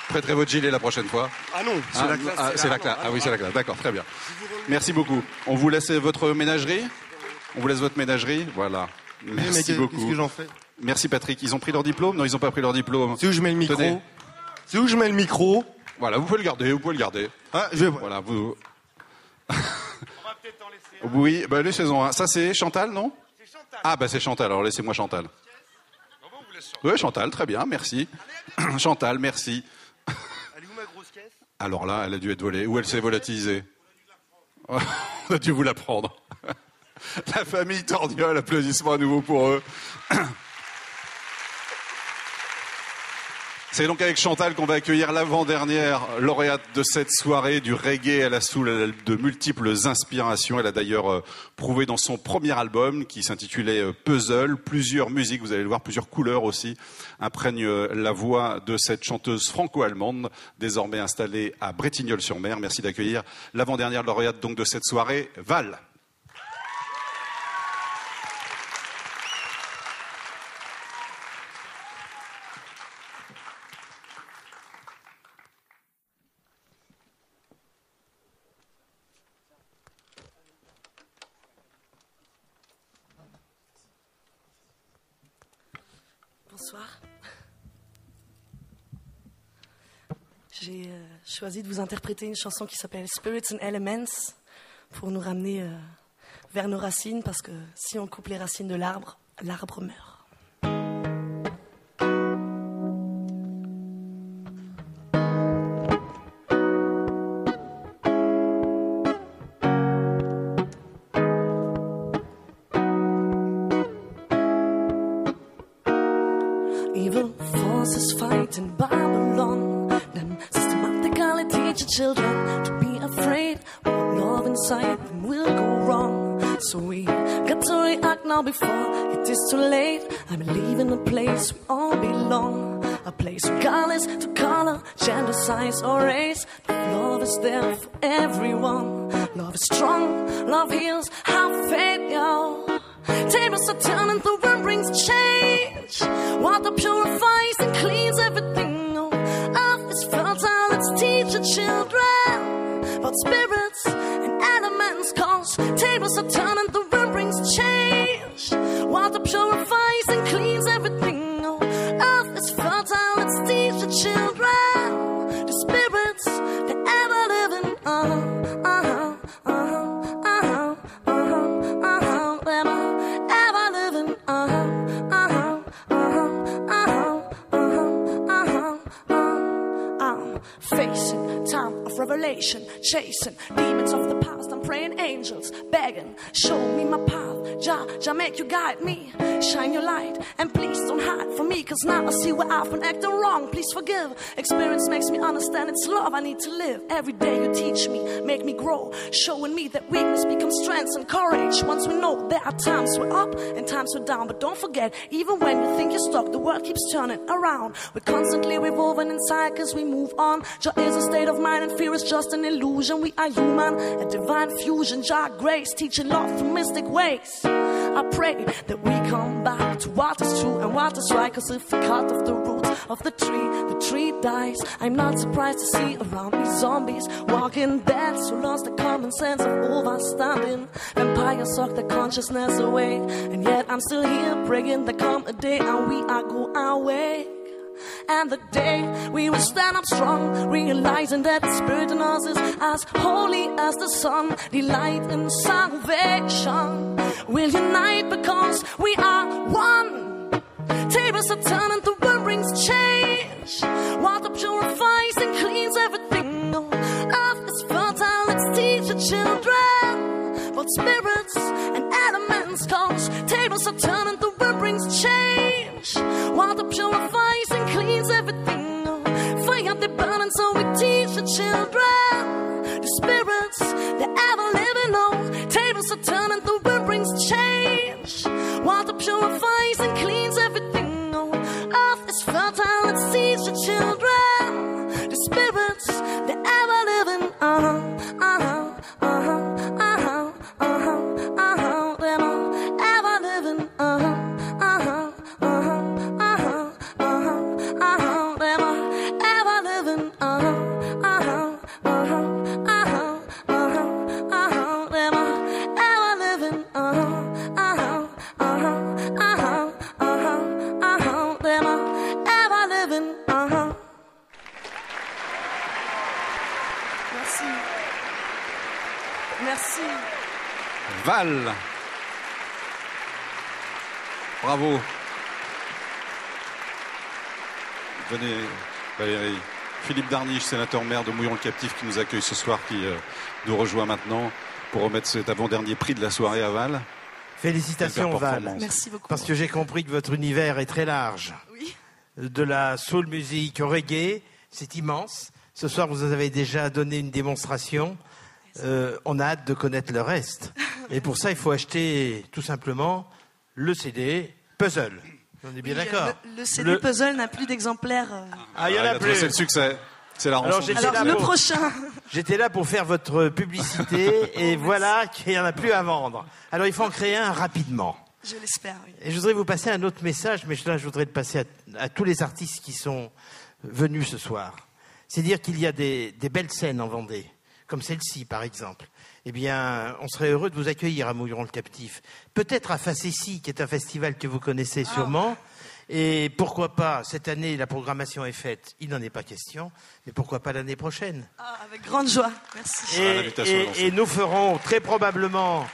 Prêterez votre gilet la prochaine fois.
Ah non, c'est la classe.
c'est la classe. Ah oui, c'est la classe. D'accord, très bien. Merci beaucoup. On vous laisse votre ménagerie? On vous laisse votre ménagerie? Voilà. Merci beaucoup.
Qu'est-ce que j'en fais?
Merci Patrick. Ils ont pris leur diplôme? Non, ils n'ont pas pris leur diplôme.
C'est où je mets le micro?
Tenez.
C'est où je mets le micro?
Voilà, vous pouvez le garder, vous pouvez le garder.
Ah,
Voilà, vous... Oui, bah les saisons 1. Ça c'est Chantal, non? C'est Chantal. Ah bah c'est Chantal, alors laissez-moi Chantal. Oui, Chantal, très bien, merci. Chantal, merci.
Elle est où ma grosse caisse?
Alors là, elle a dû être volée. Ou elle s'est volatilisée. On a dû vous la prendre. La famille Tordiol, applaudissements à nouveau pour eux. C'est donc avec Chantal qu'on va accueillir l'avant-dernière lauréate de cette soirée du reggae. Elle a sous de multiples inspirations. Elle a d'ailleurs prouvé dans son premier album qui s'intitulait Puzzle. Plusieurs musiques, vous allez le voir, plusieurs couleurs aussi, imprègnent la voix de cette chanteuse franco-allemande, désormais installée à Bretignolles-sur-Mer. Merci d'accueillir l'avant-dernière lauréate donc de cette soirée, Val.
Bonsoir. J'ai choisi de vous interpréter une chanson qui s'appelle Spirits and Elements pour nous ramener vers nos racines, parce que si on coupe les racines de l'arbre, l'arbre meurt. Evil forces fight in Babylon. Them systematically teach children to be afraid. What love inside them will go wrong. So we got to react now before it is too late. I believe in a place we all belong. A place regardless to color, gender, size or race. Love is there for everyone. Love is strong, love heals, have faith, y'all. Tables are turning, the world brings change. Water purifies and cleans everything. Oh, earth is fertile, let's teach the children about spirits and elements. Cause tables are turning, the world brings change. Water purifies and cleans everything. Oh, earth is fertile, let's teach the children the spirits, the ever living. Facing time of revelation, chasing demons of the past. I'm praying angels, begging, show me my path. Jah, make you guide me. Shine your light and please don't hide from me. Cause now I see where I've been acting wrong. Please forgive. Experience makes me understand it's love I need to live. Every day you teach me, make me grow, showing me that weakness becomes strength and courage. Once we know there are times we're up and times we're down. But don't forget, even when you think you're stuck, the world keeps turning around. We're constantly revolving inside cause we move on. Jah is a state of mind and fear is just an illusion. We are human, a divine fusion. Jah grace, teaching love through mystic ways. I pray that we come back to what is true and what is right. Cause if we cut off the roots of the tree dies. I'm not surprised to see around me zombies walking dead, so lost the common sense of overstanding. Vampires suck their consciousness away, and yet I'm still here praying there come a day and we are go our way. And the day we will stand up strong, realizing that the spirit in us is as holy as the sun. Delight in salvation will unite because we are one. Tables are turning, the world brings change. Water purifies and cleans everything. No, earth is fertile, let's teach the children. Both spirits and elements, cause tables are turning, the wind brings change. Water purifies and cleans everything. No, fire they burn, and so we teach the children. The spirits, the ever living. No, tables are turning, the wind brings change. Water purifies and cleans everything. No, earth is fertile, let's teach the children. The spirits, the ever living.
Merci.
Val. Bravo. Venez, Valérie. Philippe Darniche, sénateur maire de Mouillon-le-Captif, qui nous accueille ce soir, qui nous rejoint maintenant pour remettre cet avant-dernier prix de la soirée à Val.
Félicitations Val.
Merci beaucoup.
Parce que j'ai compris que votre univers est très large.
Oui.
De la soul music au reggae, c'est immense. Ce soir, vous avez déjà donné une démonstration. On a hâte de connaître le reste. Et pour ça, il faut acheter tout simplement le CD Puzzle. On est bien d'accord.
Le CD Puzzle n'a plus d'exemplaires.
Ah, il y en a plus.
C'est le succès. C'est la rançon.
Alors, le prochain.
J'étais là pour faire votre publicité et voilà qu'il n'y en a plus à vendre. Alors, il faut en créer un rapidement.
Je l'espère, oui.
Et je voudrais vous passer un autre message, mais là, je voudrais le passer à tous les artistes qui sont venus ce soir. C'est dire qu'il y a des belles scènes en Vendée, comme celle-ci, par exemple. Eh bien, on serait heureux de vous accueillir à Mouilleron-le-Captif. Peut-être à Facétie, qui est un festival que vous connaissez sûrement. Et pourquoi pas, cette année, la programmation est faite, il n'en est pas question, mais pourquoi pas l'année prochaine?
Avec grande joie, merci.
Et nous ferons très probablement,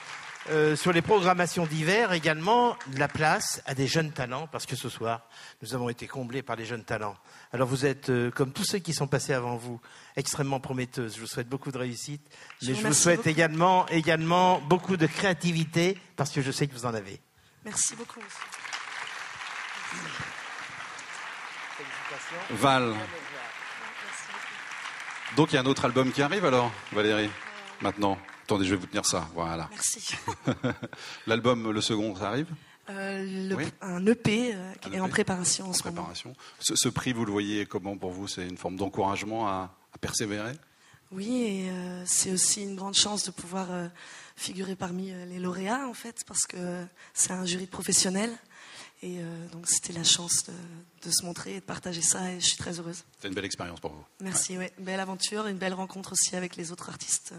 sur les programmations d'hiver, également de la place à des jeunes talents, parce que ce soir, nous avons été comblés par les jeunes talents. Alors vous êtes, comme tous ceux qui sont passés avant vous, extrêmement prometteuses. Je vous souhaite beaucoup de réussite, mais je vous souhaite également beaucoup de créativité, parce que je sais que vous en avez.
Merci beaucoup.
Val. Donc il y a un autre album qui arrive alors, Valérie, maintenant. Attendez, je vais vous tenir ça, voilà.
Merci.
L'album, le second, ça arrive?
Un EP qui est en préparation en ce moment.
Ce prix, vous le voyez comment pour vous? C'est une forme d'encouragement à persévérer?
Oui, et c'est aussi une grande chance de pouvoir figurer parmi les lauréats, en fait, parce que c'est un jury professionnel. Et donc c'était la chance de se montrer et de partager ça, et je suis très heureuse.
C'est une belle expérience pour vous.
Merci, ouais. Une belle aventure, une belle rencontre aussi avec les autres artistes.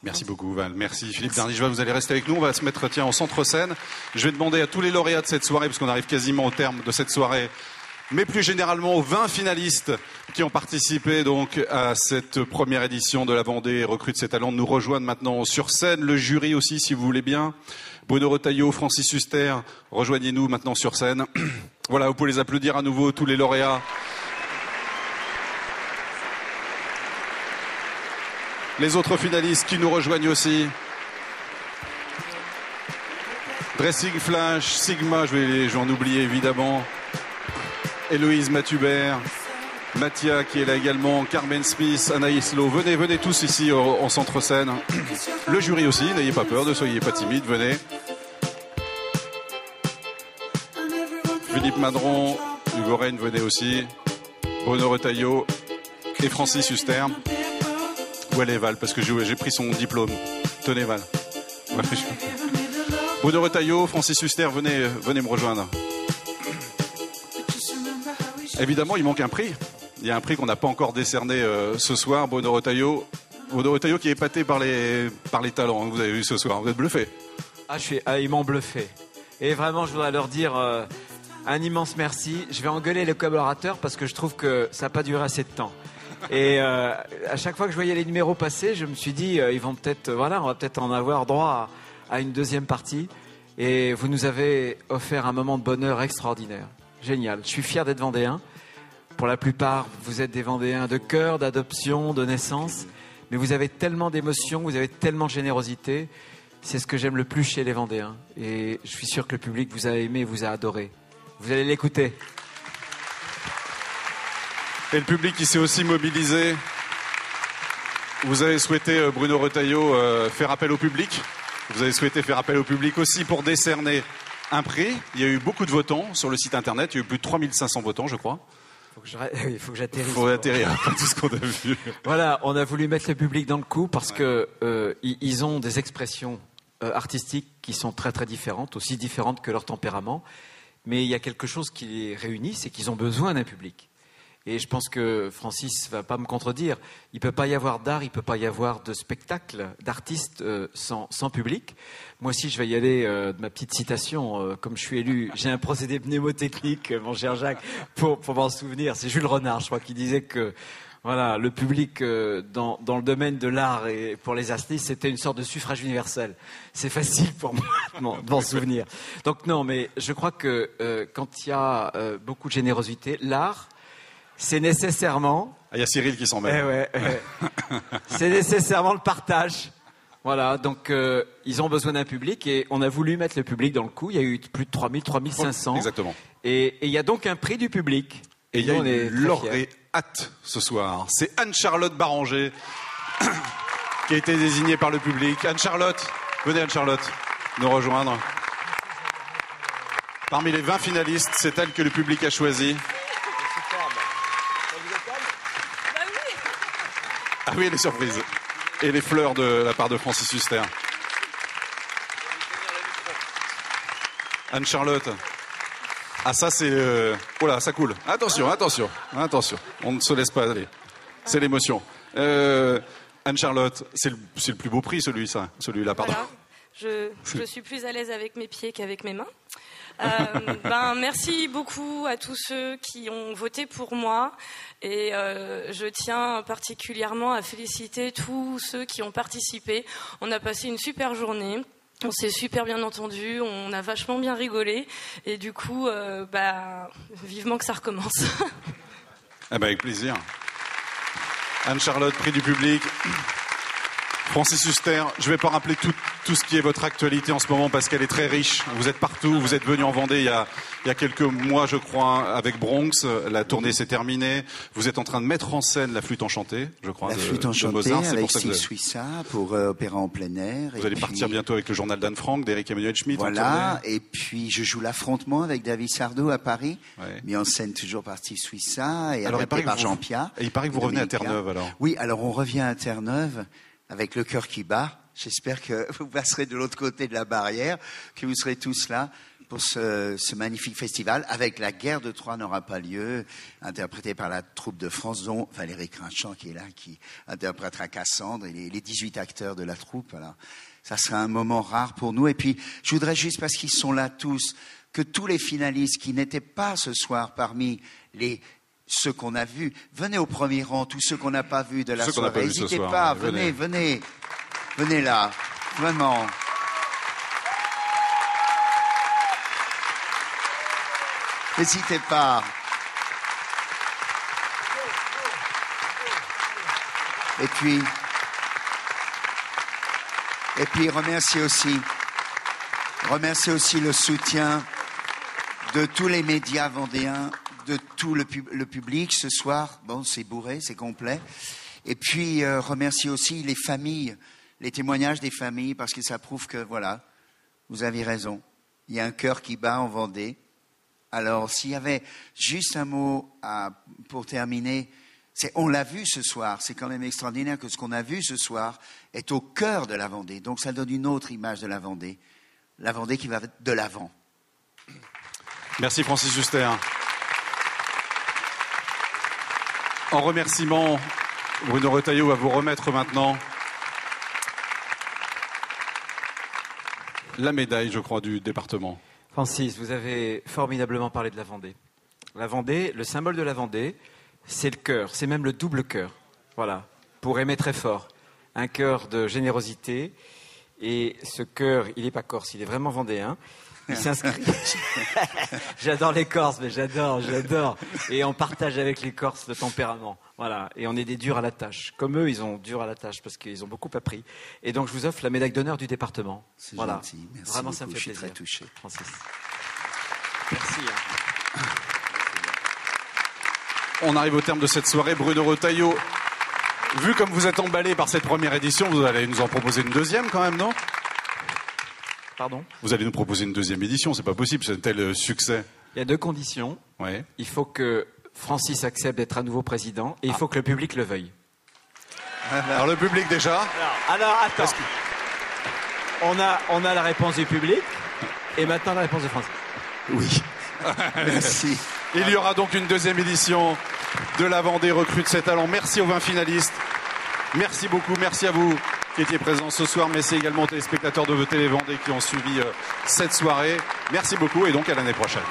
Merci beaucoup Val, merci Philippe Darniche. Vous allez rester avec nous, on va se mettre en centre-scène. Je vais demander à tous les lauréats de cette soirée, parce qu'on arrive quasiment au terme de cette soirée, mais plus généralement aux 20 finalistes qui ont participé donc à cette première édition de la Vendée Recrute ses talents, de nous rejoindre maintenant sur scène. Le jury aussi, si vous voulez bien. Bruno Retailleau, Francis Huster, rejoignez-nous maintenant sur scène. Voilà, vous pouvez les applaudir à nouveau, tous les lauréats. Les autres finalistes qui nous rejoignent aussi. Dressing Flash, Sigma, je vais en oublier évidemment. Héloïse Mathubert, Mathia qui est là également, Carmen Smith, Anaïs Lowe. Venez tous ici en centre-scène. Le jury aussi, n'ayez pas peur, ne soyez pas timide, venez. Philippe Madron, Hugo Rennes, venez aussi. Bruno Retailleau et Francis Huster. Où elle est Val? Parce que j'ai pris son diplôme. Tenez Val. Ouais, Bruno Retailleau, Francis Huster, venez me rejoindre. Évidemment, il manque un prix. Il y a un prix qu'on n'a pas encore décerné ce soir. Bruno Retailleau qui est épaté par les talents, hein, que vous avez vu ce soir. Vous êtes bluffé.
Ils m'ont bluffé. Et vraiment, je voudrais leur dire un immense merci. Je vais engueuler les collaborateurs parce que je trouve que ça n'a pas duré assez de temps. Et à chaque fois que je voyais les numéros passer, je me suis dit, ils vont peut-être, on va peut-être en avoir droit à une deuxième partie. Et vous nous avez offert un moment de bonheur extraordinaire. Génial. Je suis fier d'être vendéen. Pour la plupart, vous êtes des Vendéens de cœur, d'adoption, de naissance, mais vous avez tellement d'émotions, vous avez tellement de générosité. C'est ce que j'aime le plus chez les Vendéens. Et je suis sûr que le public vous a aimé, vous a adoré. Vous allez l'écouter.
Et le public qui s'est aussi mobilisé. Vous avez souhaité, Bruno Retailleau, faire appel au public. Vous avez souhaité faire appel au public aussi pour décerner un prix. Il y a eu beaucoup de votants sur le site internet. Il y a eu plus de 3500 votants, je crois.
Il faut que j'atterrisse.
Il faut atterrir après tout ce qu'on a vu.
Voilà, on a voulu mettre le public dans le coup parce que ils ont des expressions artistiques qui sont très très différentes, aussi différentes que leur tempérament. Mais il y a quelque chose qui les réunit, c'est qu'ils ont besoin d'un public. Et je pense que Francis va pas me contredire. Il peut pas y avoir d'art, il peut pas y avoir de spectacle, d'artistes sans public. Moi aussi, je vais y aller de ma petite citation. Comme je suis élu, j'ai un procédé mnémotechnique, mon cher Jacques, pour m'en souvenir. C'est Jules Renard, je crois, qui disait que voilà, le public dans le domaine de l'art et pour les artistes, c'était une sorte de suffrage universel. C'est facile pour moi de m'en souvenir. Donc non, mais je crois que quand il y a beaucoup de générosité, l'art, c'est nécessairement...
Il y a Cyril qui s'en mêle.
C'est nécessairement le partage. Voilà, donc ils ont besoin d'un public et on a voulu mettre le public dans le coup. Il y a eu plus de 3000, 3500.
Exactement.
Et il y a donc un prix du public.
Et il y a une lauréate ce soir. C'est Anne-Charlotte Baranger qui a été désignée par le public. Anne-Charlotte, venez Anne-Charlotte nous rejoindre. Parmi les 20 finalistes, c'est elle que le public a choisie. Ah oui, les surprises. Et les fleurs de la part de Francis Huster. Anne-Charlotte. Ah ça c'est... Oh là, ça coule. Attention. On ne se laisse pas aller. C'est l'émotion. Anne-Charlotte, c'est le plus beau prix celui-là, pardon.
Voilà. Je suis plus à l'aise avec mes pieds qu'avec mes mains. Merci beaucoup à tous ceux qui ont voté pour moi et je tiens particulièrement à féliciter tous ceux qui ont participé. On a passé une super journée, on s'est super bien entendu, on a vachement bien rigolé et du coup, vivement que ça recommence.
Avec plaisir. Anne-Charlotte, prix du public. Francis Huster, je ne vais pas rappeler tout ce qui est votre actualité en ce moment parce qu'elle est très riche. Vous êtes partout, vous êtes venu en Vendée il y a quelques mois, je crois, avec Bronx. La tournée s'est terminée. Vous êtes en train de mettre en scène La Flûte Enchantée, je crois.
La Flûte Enchantée avec Steve Suissa pour Opéra en plein air.
Vous allez partir bientôt avec le journal d'Anne Frank, d'Éric Emmanuel Schmitt.
Voilà, et puis je joue l'Affrontement avec David Sardou à Paris, mis en scène toujours par Steve Suissa et adapté par Jean Pia.
Et il paraît que vous revenez à Terre-Neuve alors.
Oui, alors on revient à Terre-Neuve avec le cœur qui bat. J'espère que vous passerez de l'autre côté de la barrière, que vous serez tous là pour ce magnifique festival. Avec La Guerre de Troie n'aura pas lieu, interprété par la troupe de France, dont Valérie Crinchamp qui est là, qui interprétera Cassandre et les 18 acteurs de la troupe. Alors, ça sera un moment rare pour nous. Et puis, je voudrais juste, parce qu'ils sont là tous, que tous les finalistes qui n'étaient pas ce soir parmi ceux qu'on a vus, venez au premier rang, tous ceux qu'on n'a pas vus de la soirée. N'hésitez pas, venez là, vraiment. N'hésitez pas. Et puis remerciez aussi le soutien de tous les médias vendéens, de tout le public ce soir. Bon, c'est bourré, c'est complet. Et puis remercier aussi les familles, les témoignages des familles, parce que ça prouve que, voilà, vous avez raison. Il y a un cœur qui bat en Vendée. Alors, s'il y avait juste un mot pour terminer, on l'a vu ce soir. C'est quand même extraordinaire que ce qu'on a vu ce soir est au cœur de la Vendée. Donc, ça donne une autre image de la Vendée qui va de l'avant.
Merci Francis Huster. En remerciement, Bruno Retailleau va vous remettre maintenant la médaille, je crois, du département.
Francis, vous avez formidablement parlé de la Vendée. La Vendée, le symbole de la Vendée, c'est le cœur, c'est même le double cœur. Voilà, pour aimer très fort. Un cœur de générosité. Et ce cœur, il n'est pas corse, il est vraiment vendéen. Il s'inscrit. J'adore les Corses, mais j'adore. Et on partage avec les Corses le tempérament. Voilà. Et on est des durs à la tâche. Comme eux, ils ont dur à la tâche parce qu'ils ont beaucoup appris. Et donc, je vous offre la médaille d'honneur du département.
C'est
voilà.
gentil. Merci
Vraiment,
beaucoup.
ça me fait
Je suis
plaisir.
très touché.
Francis. Merci.
On arrive au terme de cette soirée. Bruno Retailleau, vu comme vous êtes emballé par cette première édition, vous allez nous en proposer une deuxième quand même, non?
Pardon?
Vous allez nous proposer une deuxième édition, c'est pas possible, c'est un tel succès.
Il y a deux conditions.
Ouais.
Il faut que Francis accepte d'être à nouveau président et il faut que le public le veuille.
Alors le public déjà.
Alors attends. On a la réponse du public et maintenant la réponse de Francis.
Oui.
Merci.
Il y aura donc une deuxième édition de la Vendée Recrute ses talents. Merci aux 20 finalistes. Merci beaucoup, merci à vous qui étiez présents ce soir. Merci également aux téléspectateurs de Télé Vendée qui ont suivi cette soirée. Merci beaucoup et donc à l'année prochaine.